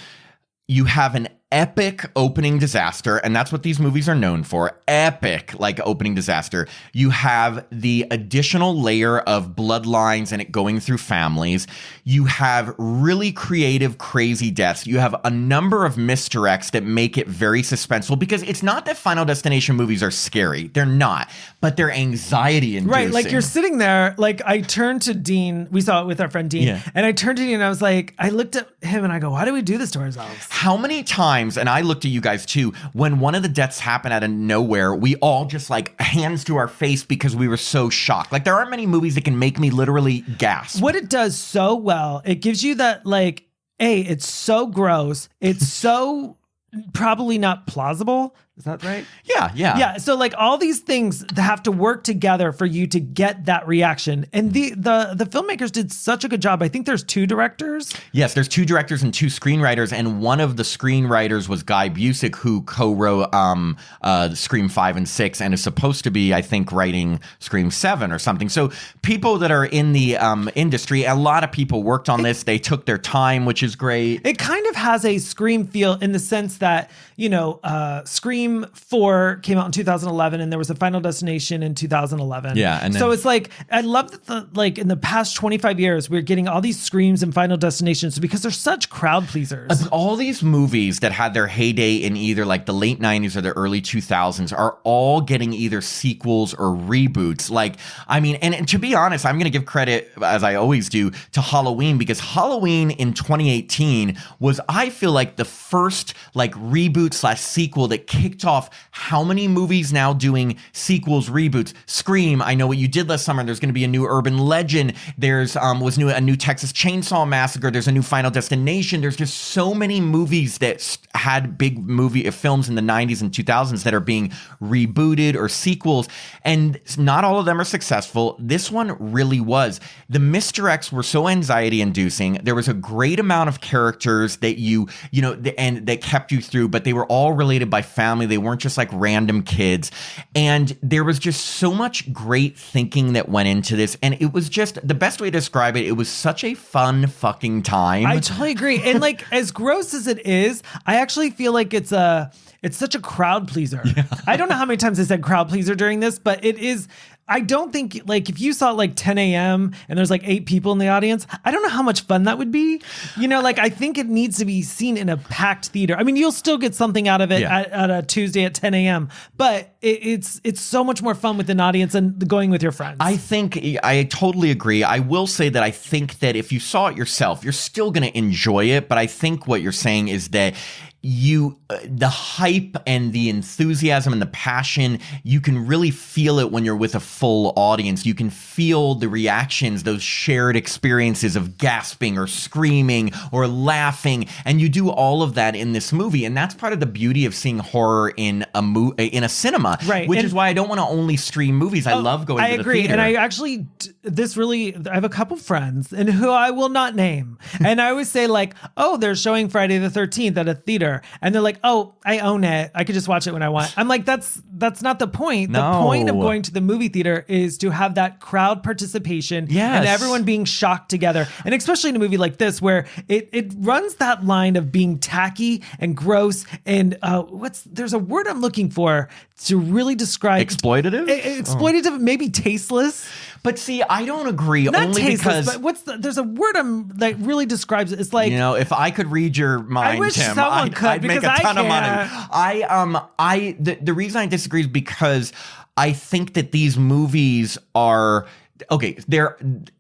you have an epic opening disaster, and that's what these movies are known for. Epic, like opening disaster. You have the additional layer of bloodlines and it going through families. You have really creative, crazy deaths. You have a number of misdirects that make it very suspenseful because it's not that Final Destination movies are scary. They're not, but they're anxiety inducing. Right, like you're sitting there, like I turned to Dean, we saw it with our friend Dean, and I turned to Dean and I was like, I looked at him and I go, why do we do this to ourselves? How many times, and I looked at you guys too, when one of the deaths happened out of nowhere, we all just like hands to our face because we were so shocked. Like there aren't many movies that can make me literally gasp. What it does so well, it gives you that like, it's so gross. It's so probably not plausible. Is that right? Yeah. Yeah. So like all these things have to work together for you to get that reaction. And the filmmakers did such a good job. I think there's 2 directors. Yes, there's 2 directors and 2 screenwriters. And one of the screenwriters was Guy Busick, who co-wrote Scream 5 and 6 and is supposed to be, I think, writing Scream 7 or something. So people that are in the industry, a lot of people worked on this. They took their time, which is great. It kind of has a Scream feel in the sense that, Scream 4 came out in 2011 and there was a Final Destination in 2011. Yeah. And so it's like, I love that in the past 25 years, we're getting all these Screams and Final Destinations because they're such crowd pleasers. All these movies that had their heyday in either like the late 90s or the early 2000s are all getting either sequels or reboots. Like, I mean, and to be honest, I'm going to give credit, as I always do, to Halloween because Halloween in 2018 was, I feel like, the first like reboot/sequel that kicked off how many movies now doing sequels, reboots. Scream, I Know What You Did Last Summer. There's going to be a new Urban Legend. There's a new Texas Chainsaw Massacre. There's a new Final Destination. There's just so many movies that had big movie films in the 90s and 2000s that are being rebooted or sequels. And not all of them are successful. This one really was. The misdirects were so anxiety inducing. There was a great amount of characters that and that kept you through, but they were all related by family. They weren't just like random kids. And there was just so much great thinking that went into this. And it was just the best way to describe it. It was such a fun fucking time. I totally agree. And like, as gross as it is, I actually feel like it's such a crowd pleaser. Yeah. I don't know how many times I said crowd pleaser during this, but it is. I don't think, like, if you saw it like 10 a.m. and there's like 8 people in the audience, I don't know how much fun that would be. You know, like, I think it needs to be seen in a packed theater. I mean, you'll still get something out of it at a Tuesday at 10 a.m., but it's so much more fun with an audience than going with your friends. I think I totally agree. I will say that I think that if you saw it yourself, you're still going to enjoy it. But I think what you're saying is that the hype and the enthusiasm and the passion, you can really feel it when you're with a full audience. You can feel the reactions, those shared experiences of gasping or screaming or laughing. And you do all of that in this movie. And that's part of the beauty of seeing horror in a cinema, right? Which is why I don't want to only stream movies. I love going to the theater. And I actually, I have a couple friends and who I will not name. And I always say like, oh, they're showing Friday the 13th at a theater. And they're like, oh, I own it. I could just watch it when I want. I'm like, that's not the point. No. The point of going to the movie theater is to have that crowd participation and everyone being shocked together. And especially in a movie like this, where it runs that line of being tacky and gross and there's a word I'm looking for to really describe exploitative, maybe tasteless. But see, I don't agree. Not only tasteless, because but there's a word that really describes it. It's like, you know, if I could read your mind, I wish Tim, someone could, I'd make a because ton I of money. The reason I disagree is because I think that these movies are okay,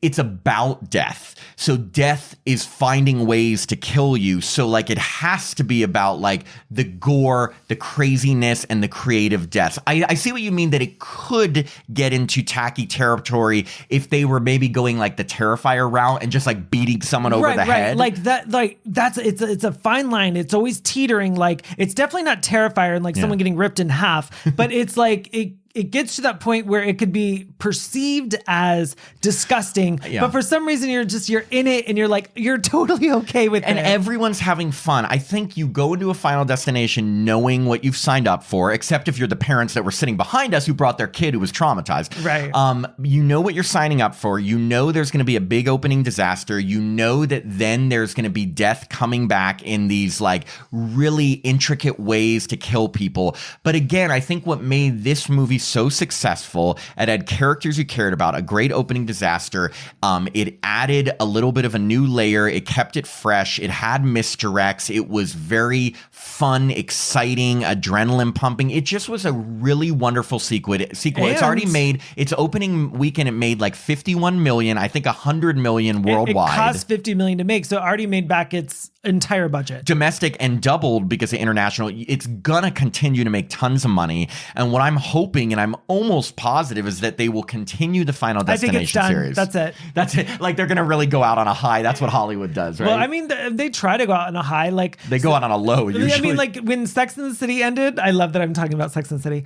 it's about death. So death is finding ways to kill you. So like it has to be about like the gore, the craziness, and the creative deaths. I see what you mean, that it could get into tacky territory if they were maybe going like the Terrifier route and just like beating someone over the head. Like that, like it's a fine line. It's always teetering. Like it's definitely not Terrifier and like someone getting ripped in half, but it's like it gets to that point where it could be perceived as disgusting, but for some reason you're in it and you're totally okay with it. And everyone's having fun. I think you go into a Final Destination knowing what you've signed up for, except if you're the parents that were sitting behind us who brought their kid who was traumatized. Right. You know what you're signing up for. You know there's going to be a big opening disaster. You know that then there's going to be death coming back in these like really intricate ways to kill people. But again, I think what made this movie so successful, it had characters you cared about, a great opening disaster. It added a little bit of a new layer. It kept it fresh. It had misdirects. It was very fun, exciting, adrenaline pumping. It just was a really wonderful sequel. It's already made its opening weekend. It made like 51 million, I think 100 million worldwide. It cost 50 million to make, so it already made back its entire budget. Domestic and doubled because of international. It's gonna continue to make tons of money. And what I'm hoping, and I'm almost positive, is that they will continue the Final Destination series. That's it. That's it. Like they're gonna really go out on a high. That's what Hollywood does, right? Well, I mean, they try to go out on a high. Like they go out on a low usually. I mean, like when Sex and the City ended, I love that I'm talking about Sex and the City.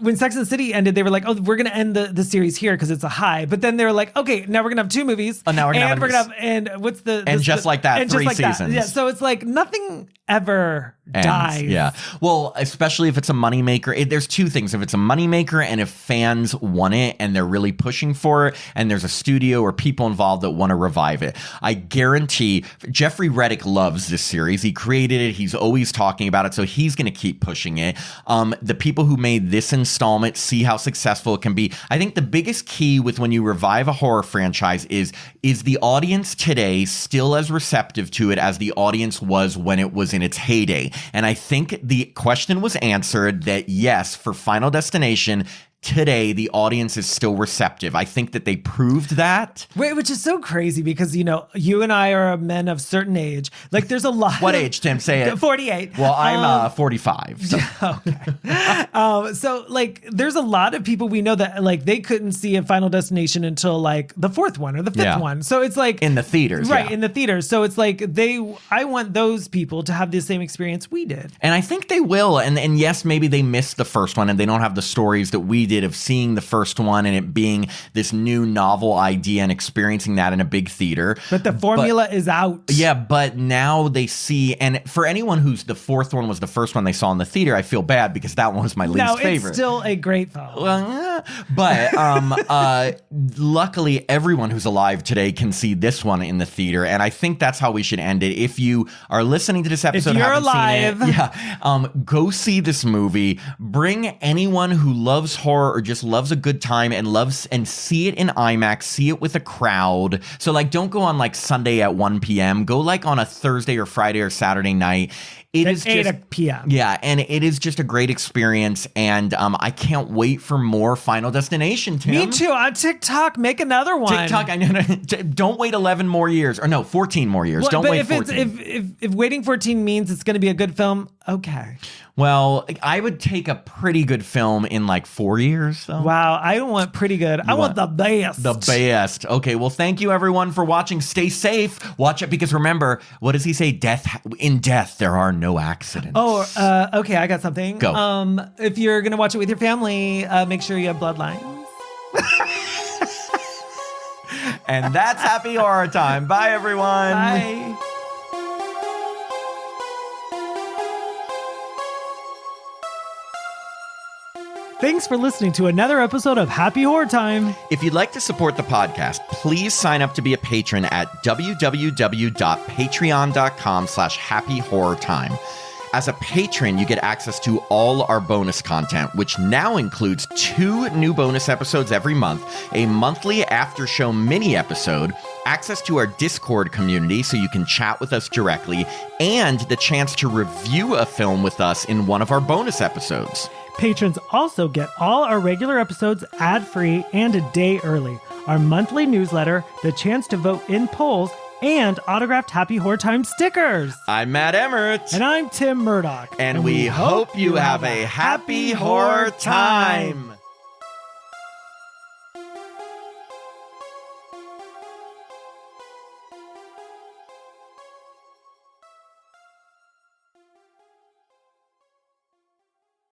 When Sex and the City ended, they were like, oh, we're gonna end the series here because it's a high. But then they were like, okay, now we're gonna have 2 movies. Oh, now we're gonna have just like that, 3 seasons. Yeah, so it's like nothing ever dies. Yeah. Well, especially if it's a moneymaker. There's 2 things. If it's a moneymaker and if fans want it and they're really pushing for it and there's a studio or people involved that want to revive it. I guarantee Jeffrey Reddick loves this series. He created it. He's always talking about it. So he's going to keep pushing it. The people who made this installment see how successful it can be. I think the biggest key with when you revive a horror franchise is the audience today still as receptive to it as the audience was when it was in its heyday? And I think the question was answered that yes, for Final Destination, today the audience is still receptive. I think that they proved that. Wait, which is so crazy because, you know, you and I are men of certain age. Like there's a lot. What age, Tim? Say it. 48. Well, I'm 45. So. Okay. So like there's a lot of people we know that like they couldn't see a Final Destination until like the 4th one or the 5th one. So it's like in the theaters. Right, in the theaters. So it's like I want those people to have the same experience we did. And I think they will. And yes, maybe they missed the first one and they don't have the stories that we did of seeing the first one and it being this new novel idea and experiencing that in a big theater. But the formula is out. Yeah, but now they see, and for anyone who's the 4th one was the first one they saw in the theater, I feel bad because that one was my least favorite. It's still a great film. Well, but luckily everyone who's alive today can see this one in the theater, and I think that's how we should end it. If you are listening to this episode, if you're alive, go see this movie. Bring anyone who loves horror horror or just loves a good time and loves and see it in IMAX, see it with a crowd. So like, don't go on like Sunday at 1 p.m. Go like on a Thursday or Friday or Saturday night. It is 8 p.m. Yeah, and it is just a great experience, and I can't wait for more Final Destination, Tim. Me too. On TikTok, make another one. TikTok, I know. Don't wait 11 more years, or no, 14 more years. Don't wait 14. If waiting 14 means it's going to be a good film, okay. Well, I would take a pretty good film in like 4 years. Though. Wow, I don't want pretty good. I want the best. The best. Okay, well, thank you everyone for watching. Stay safe. Watch it because remember, what does he say? In death, there are no accidents. Oh, okay, I got something. Go. If you're going to watch it with your family, make sure you have Bloodlines. And that's Happy Horror Time. Bye, everyone. Bye. Thanks for listening to another episode of Happy Horror Time. If you'd like to support the podcast, please sign up to be a patron at www.patreon.com/happyhorrortime. As a patron, you get access to all our bonus content, which now includes 2 new bonus episodes every month, a monthly after show mini episode, access to our Discord community so you can chat with us directly, and the chance to review a film with us in one of our bonus episodes. Patrons also get all our regular episodes ad-free and a day early, our monthly newsletter, the chance to vote in polls, and autographed Happy Horror Time stickers. I'm Matt Emmert. And I'm Tim Murdoch. And we hope you have a happy horror time.